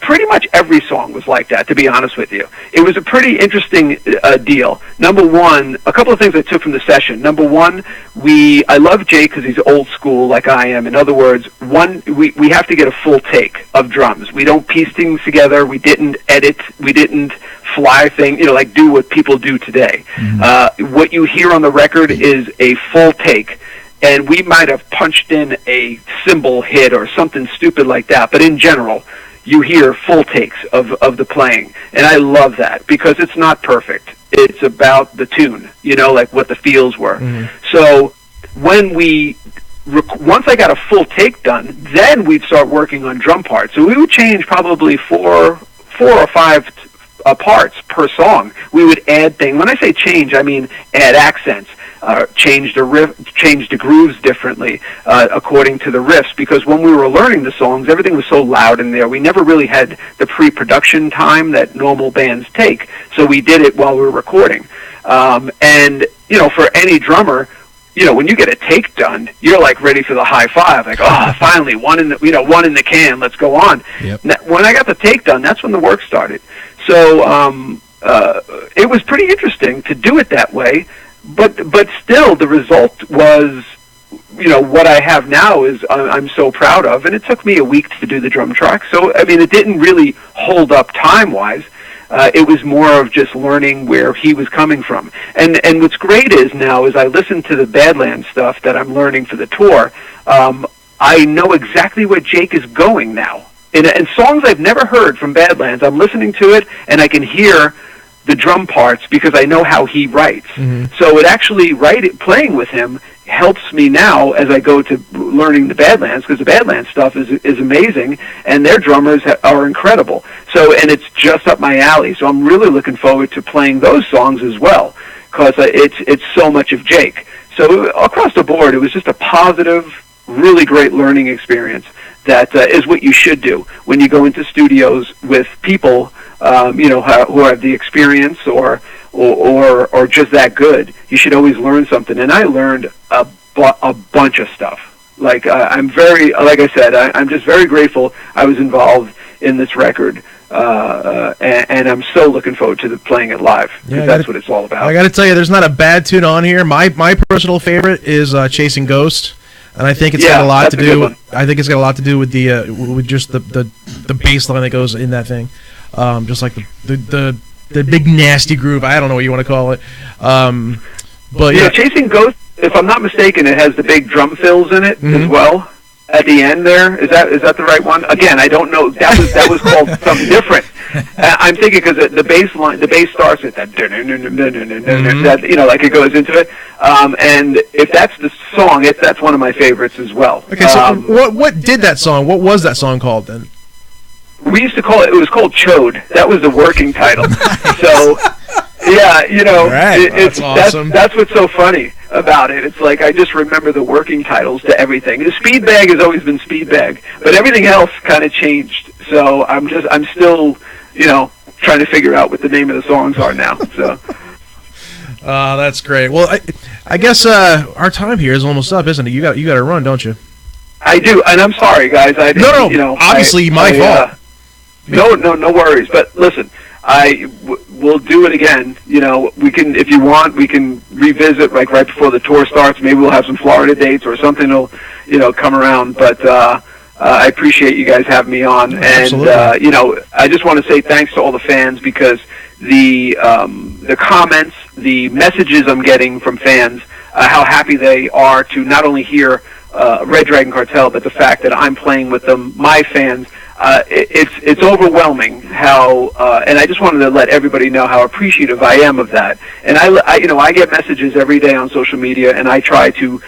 Pretty much every song was like that, to be honest with you. It was a pretty interesting deal. Number one, a couple of things I took from the session. Number one, I love Jake because he's old school like I am. In other words, we have to get a full take of drums. We don't piece things together. We didn't edit. We didn't fly thing, like do what people do today. Mm-hmm. What you hear on the record is a full take. And we might have punched in a cymbal hit or something stupid like that. But in general, you hear full takes of the playing. And I love that because it's not perfect. It's about the tune, like what the feels were. Mm-hmm. So when once I got a full take done, then we'd start working on drum parts. So we would change probably four or five parts per song. We would add things. When I say change, I mean add accents. Change the grooves differently according to the riffs, because when we were learning the songs, everything was so loud in there. We never really had the pre-production time that normal bands take, so we did it while we were recording. And for any drummer, when you get a take done, you're like ready for the high five, like, oh, finally one in the can, let's go on. Yep. When I got the take done, that's when the work started. So it was pretty interesting to do it that way. But still, the result was, what I have now is I'm so proud of, and it took me a week to do the drum track. So I mean, it didn't really hold up time-wise. It was more of just learning where he was coming from. And what's great is now, as I listen to the Badlands stuff that I'm learning for the tour, I know exactly where Jake is going now. And songs I've never heard from Badlands, I'm listening to it, and I can hear the drum parts because I know how he writes. Mm-hmm. So it actually playing with him helps me now as I go to learning the Badlands, because the Badlands stuff is amazing, and their drummers are incredible. So, and it's just up my alley. So I'm really looking forward to playing those songs as well, because it's so much of Jake. So across the board, it was just a positive, really great learning experience. That is what you should do when you go into studios with people, who have the experience or just that good. You should always learn something. And I learned a bunch of stuff. Like I'm just very grateful I was involved in this record, and I'm so looking forward to playing it live. Yeah, that's what it's all about. I got to tell you, there's not a bad tune on here. My personal favorite is "Chasing Ghost." And I think it's got a lot to do. I think it's got a lot to do with with just the bass line that goes in that thing, just like the big nasty groove. I don't know what you want to call it, but yeah, Chasing Ghost. If I'm not mistaken, it has the big drum fills in it as well at the end. There is that the right one? Again, I don't know. That was called something different. I'm thinking because the bass line, the bass starts with that, that like it goes into it. And if that's the song, that's one of my favorites as well. Okay, so what did that song? What was that song called then? We used to call it. It was called Chode. That was the working title. So yeah, right. That's awesome. That's what's so funny about it. It's like I just remember the working titles to everything. The Speedbag has always been Speedbag, but everything else kind of changed. So I'm still, trying to figure out what the name of the songs are now. So. That's great. Well, I guess our time here is almost up, isn't it? You got to run, don't you? I do, and I'm sorry, guys. No. Obviously, my fault. No worries. But listen, we'll do it again. We can, if you want, we can revisit like right before the tour starts. Maybe we'll have some Florida dates or something will, come around. But I appreciate you guys having me on, and I just want to say thanks to all the fans because the comments, the messages I'm getting from fans, how happy they are to not only hear Red Dragon Cartel, but the fact that I'm playing with them, my fans. It's overwhelming how, and I just wanted to let everybody know how appreciative I am of that. And I get messages every day on social media, and I try to,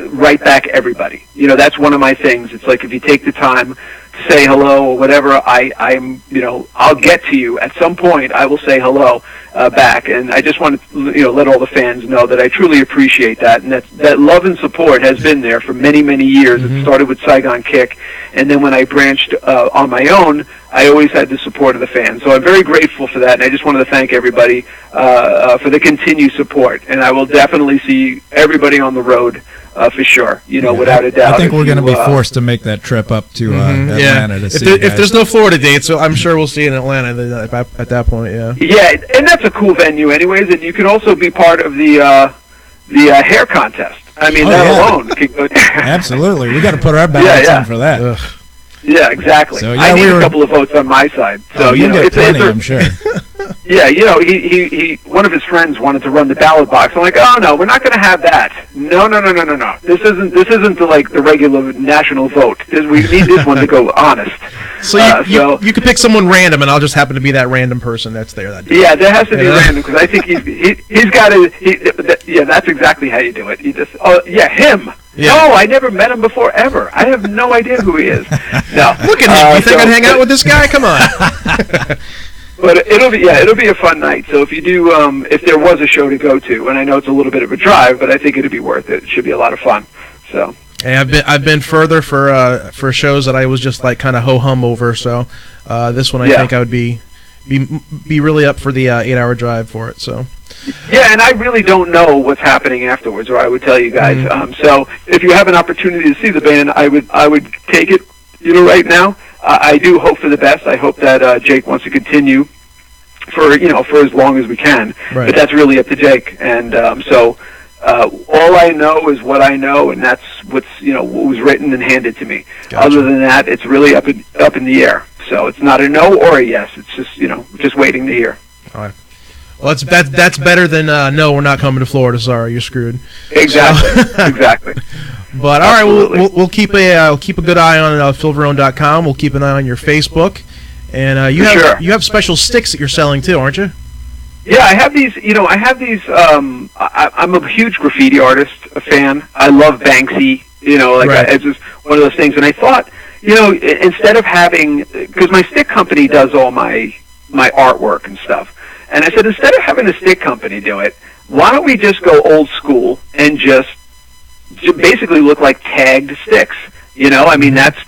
write back everybody. That's one of my things. It's like if you take the time to say hello or whatever, I'll get to you at some point. I will say hello back, and I just want to let all the fans know that I truly appreciate that, and that love and support has been there for many, many years. It started with Saigon Kick, and then when I branched on my own, I always had the support of the fans. So I'm very grateful for that, and I just wanted to thank everybody for the continued support. And I will definitely see everybody on the road for sure, without a doubt. I think we're going to be forced to make that trip up to Atlanta to see you guys. If there's no Florida dates, so I'm sure we'll see you in Atlanta at that point, yeah. Yeah, and that's a cool venue anyways, and you can also be part of the hair contest. I mean, alone. Absolutely. We got to put our ballots in for that. Ugh. Yeah, exactly. So, I need a couple of votes on my side. So you'll get plenty, I'm sure. Yeah, he one of his friends wanted to run the ballot box. I'm like, oh no, we're not going to have that. No. This isn't the regular national vote. We need this one to go honest. So you could pick someone random, and I'll just happen to be that random person that's there that day. Yeah, that has to be random because I think he's got to. Yeah, that's exactly how you do it. You just him. Yeah. No, I never met him before ever. I have no idea who he is. No, look at him. You think I'd hang out with this guy? Come on. But it'll be a fun night. So if you do, if there was a show to go to, and I know it's a little bit of a drive, but I think it'd be worth it. It should be a lot of fun. So. Hey, I've been further for shows that I was just like kind of ho hum over. So this one I think I would be really up for the 8-hour drive for it. So. Yeah, and I really don't know what's happening afterwards, or I would tell you guys. So if you have an opportunity to see the band, I would take it. Right now, I do hope for the best. I hope that Jake wants to continue for as long as we can. Right. But that's really up to Jake. And so all I know is what I know, and that's what was written and handed to me. Gotcha. Other than that, it's really up in the air. So it's not a no or a yes. It's just just waiting to hear. All right. Well, that's better than no, we're not coming to Florida. Sorry, you're screwed. Exactly. Exactly. But all right, we'll keep a good eye on philvarone.com. We'll keep an eye on your Facebook, and you have special sticks that you're selling too, aren't you? Yeah, I have these. I'm a huge graffiti artist, a fan. I love Banksy. It's just one of those things. And I thought, instead of having, because my stick company does all my artwork and stuff. And I said, instead of having a stick company do it, why don't we just go old school and just basically look like tagged sticks? That's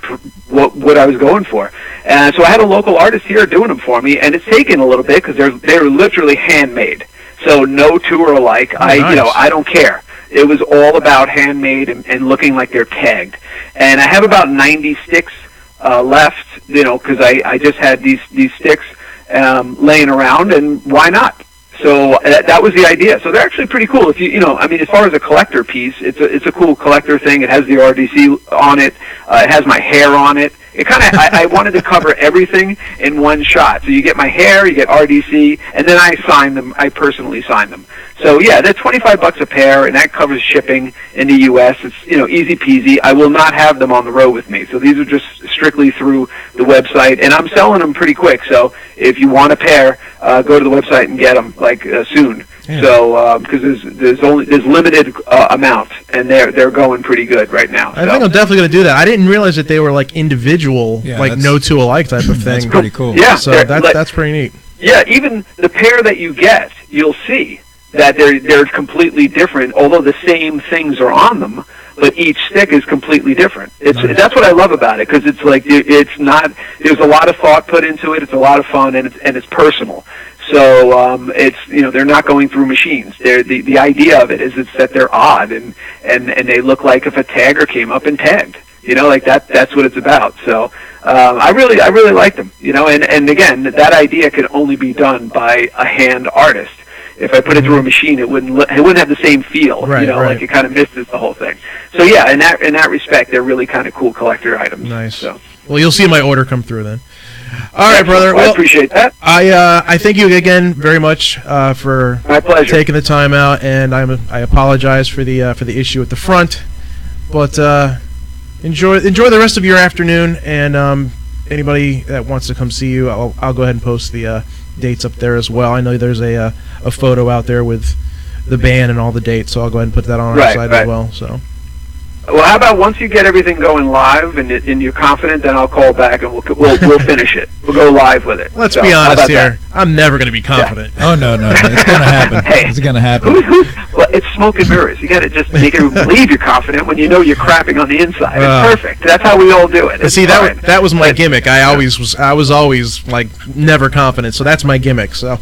what I was going for. And so I had a local artist here doing them for me, and it's taken a little bit because they're literally handmade. So no two are alike. Nice. I don't care. It was all about handmade and looking like they're tagged. And I have about 90 sticks left, because I just had these sticks laying around, and why not? So that was the idea. So they're actually pretty cool. If as far as a collector piece, it's a cool collector thing. It has the RDC on it. It has my hair on it. It kind of I wanted to cover everything in one shot. So you get my hair, you get RDC, and then I sign them. I personally sign them. So yeah, they're $25 a pair, and that covers shipping in the U.S. It's easy peasy. I will not have them on the road with me. So these are just strictly through the website, and I'm selling them pretty quick. So if you want a pair, go to the website and get them soon. Yeah. So because there's limited amount, and they're going pretty good right now. I think I'm definitely going to do that. I didn't realize that they were like individual, no two alike type of thing. That's pretty cool. Yeah, so that's pretty neat. Yeah, even the pair that you get, you'll see that they're completely different, although the same things are on them, but each stick is completely different. That's what I love about it, because it's like there's a lot of thought put into it. It's a lot of fun, and it's personal. So it's they're not going through machines. The idea of it is that they're odd and they look like if a tagger came up and tagged. Like that's what it's about. So I really like them. And again, that idea can only be done by a hand artist. If I put it through a machine, it wouldn't have the same feel. Right. Like it kind of misses the whole thing. So yeah, in that respect, they're really kind of cool collector items. Nice. So. Well, you'll see my order come through then. All right, brother. Well, I appreciate that. I thank you again very much for my pleasure. Taking the time out, and I apologize for the issue at the front, but enjoy the rest of your afternoon. And anybody that wants to come see you, I'll go ahead and post the dates up there as well. I know there's a photo out there with the band and all the dates, so I'll go ahead and put that on our side as well. So. Well, how about once you get everything going live and you're confident, then I'll call back and we'll finish it. We'll go live with it. Let's be honest here. I'm never going to be confident. Yeah. Oh no, it's going to happen. Hey, it's going to happen. Well, it's smoke and mirrors. You got to just make everyone believe you're confident when you know you're crapping on the inside. It's perfect. That's how we all do it. It's see, that was my gimmick. I was always like never confident. So that's my gimmick. So.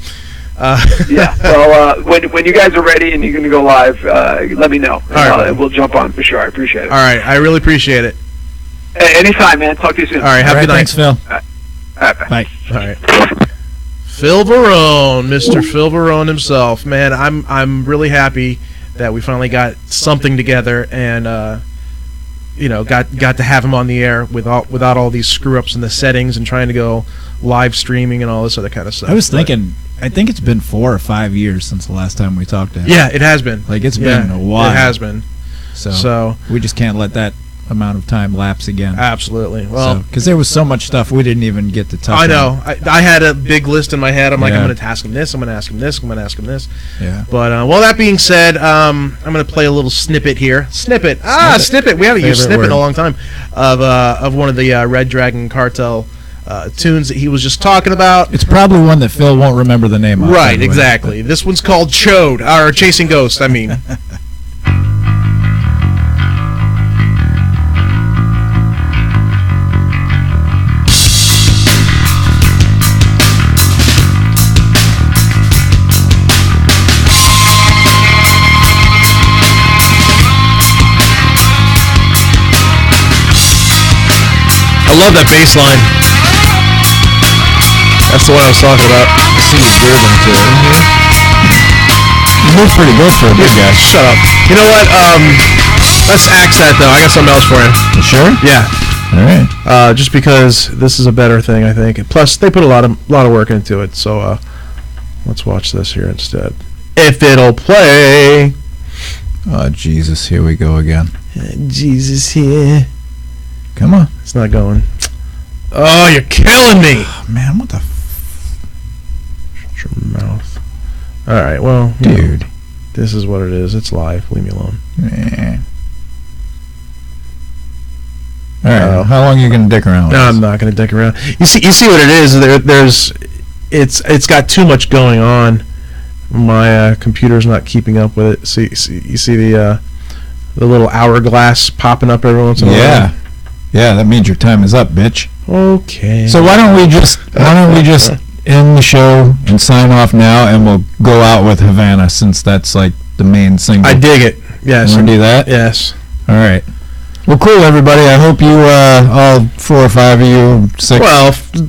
Yeah. Well, when you guys are ready and you're going to go live, let me know. All right, we'll jump on for sure. I appreciate it. All right. I really appreciate it. Anytime, man. Talk to you soon. All right. Have a good night. Thanks, Phil. Bye. All right. Phil Varone, Mr. Phil Varone himself. Man, I'm really happy that we finally got something together and got to have him on the air without all these screw ups in the settings and trying to go live streaming and all this other kind of stuff. I was thinking, I think it's been 4 or 5 years since the last time we talked to him. Yeah, it has been. Like it's been a while. It has been. So we just can't let that amount of time lapse again. Absolutely. Well, because there was so much stuff we didn't even get to touch on. I know. I had a big list in my head. I'm like, I'm going to ask him this. I'm going to ask him this. I'm going to ask him this. Yeah. But that being said, I'm going to play a little snippet here. Snippet. Snippet. We haven't used snippet in a long time of one of the Red Dragon Cartel tunes that he was just talking about. It's probably one that Phil won't remember the name of. Right, exactly. This one's called Chode, or Chasing Ghosts, I mean. I love that bass line. That's the one I was talking about. I see you grooving to it. You move pretty good for a big guy. Shut up. You know what? Let's axe that though. I got something else for you. You sure? Yeah. All right. Just because this is a better thing, I think. Plus, they put a lot of work into it. So let's watch this here instead. If it'll play. Oh Jesus! Here we go again. Jesus here. Come on. It's not going. Oh, you're killing me. Oh, man, what the Shut your mouth. All right, well, dude. This is what it is. It's live. Leave me alone. All right. How long are you going to dick around with No, this? I'm not going to dick around. You see what it is? It's got too much going on. My computer's not keeping up with it. You see the little hourglass popping up every once in a while? Yeah, that means your time is up, bitch. Okay. So why don't we just end the show and sign off now, and we'll go out with Havana since that's like the main single. I dig it. Yes. You want to do that? Yes. All right. Well, cool, everybody. I hope you all 4 or 5 of you, 6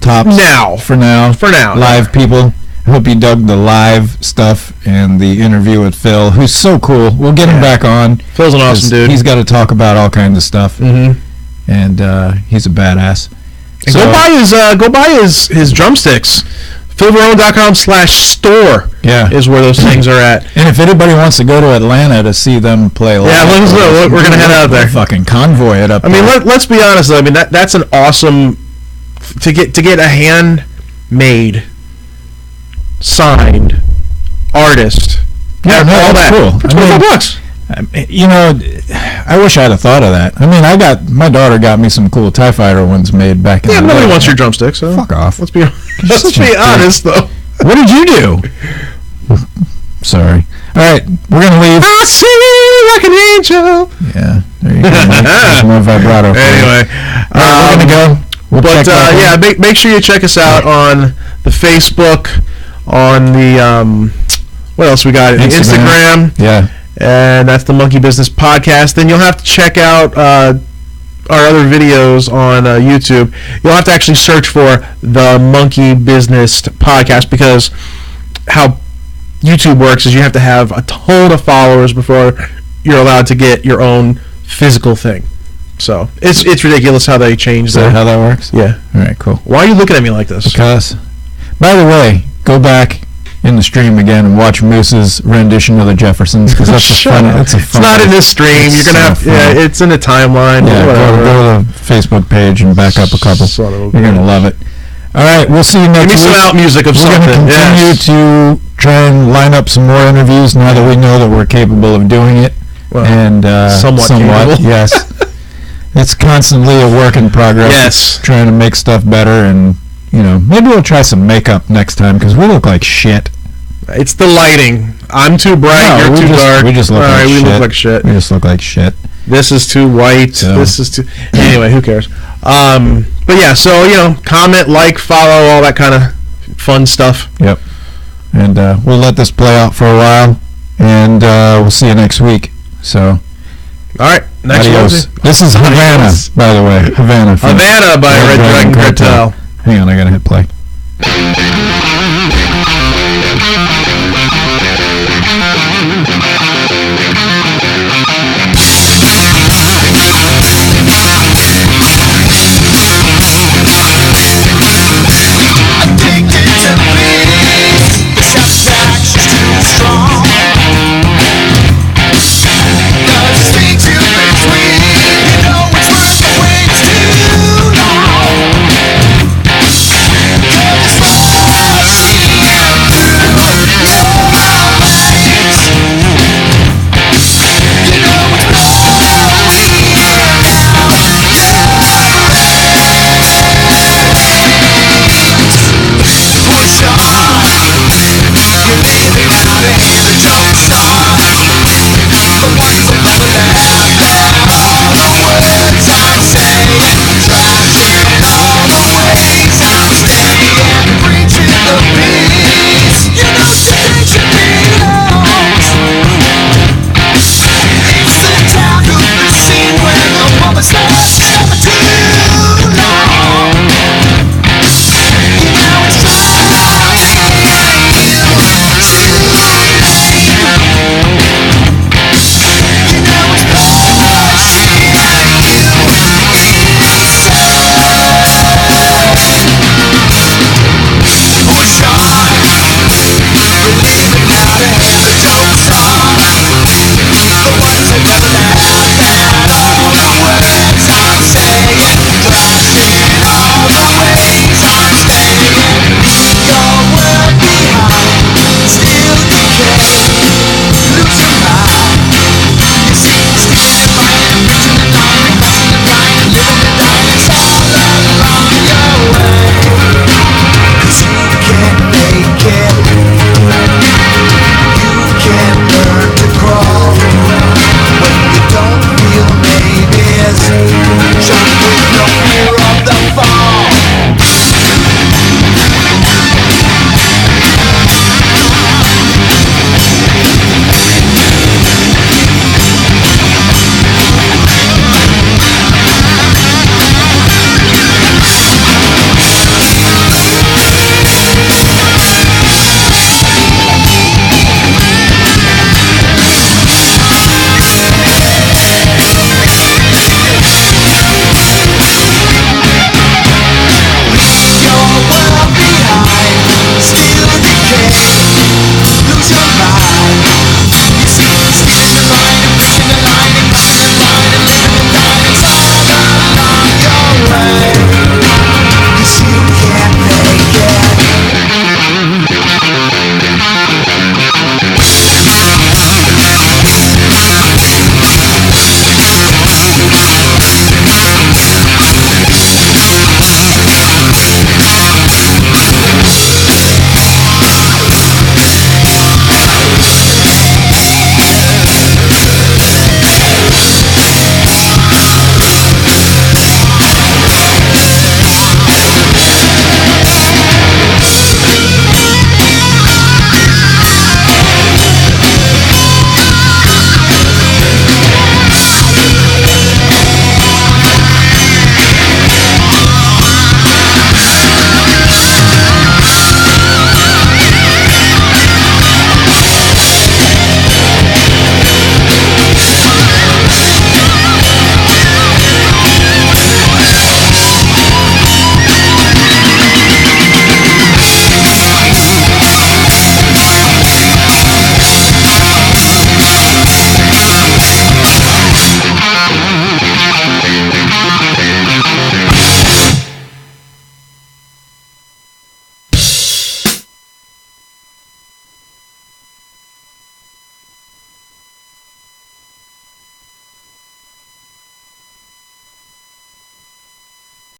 tops for now, live people. I hope you dug the live stuff and the interview with Phil, who's so cool. We'll get him back on. Phil's an awesome dude. He's got to talk about all kinds of stuff. Mm-hmm. And he's a badass. And go buy his drumsticks. PhilVarone.com/store is where those things are at. And if anybody wants to go to Atlanta to see them play live, let us know. We're gonna head out there. Fucking convoy it up. I mean, let's be honest though. I mean that's an awesome to get a handmade, signed artist. Yeah, no, all that's that. cool. $25. You know, I wish I'd have thought of that. I mean, my daughter got me some cool TIE Fighter ones made back in the day. Nobody wants your drumsticks, so fuck off. Let's be honest, though. What did you do? Sorry. All right, we're going to leave. I see you like an angel. Yeah, there you go. There's more vibrato. Anyway, we're going to go. Make sure you check us out on the Facebook, on the what else we got? Instagram. Yeah. And that's the Monkey Business Podcast. Then you'll have to check out our other videos on YouTube. You'll have to actually search for the Monkey Business Podcast, because how YouTube works is you have to have a ton of followers before you're allowed to get your own physical thing. So it's ridiculous how they change that. Is that how that works? Yeah. All right, cool. Why are you looking at me like this? Because, by the way, go back in the stream again and watch Moose's rendition of the Jeffersons, because that's a fun. That's a fun. It's not in this stream. You're gonna have. Yeah, it's in the timeline. Yeah, go to the Facebook page and back up a couple. You're gonna love it. All right, we'll see you next week. Give me some out music of something. We're gonna continue to try and line up some more interviews now that we know that we're capable of doing it. Well, and somewhat capable. Yes. It's constantly a work in progress. Yes. Trying to make stuff better, and maybe we'll try some makeup next time, because we look like shit. It's the lighting. I'm too bright. You're too dark. We just look like shit. We look like shit. We just look like shit. This is too white. So. This is too. Anyway, who cares? But yeah, so comment, like, follow, all that kind of fun stuff. Yep. And we'll let this play out for a while, and we'll see you next week. So. All right. Next Adios. This is Havana, by the way. Havana by Red Dragon Karts. Hang on, I gotta hit play.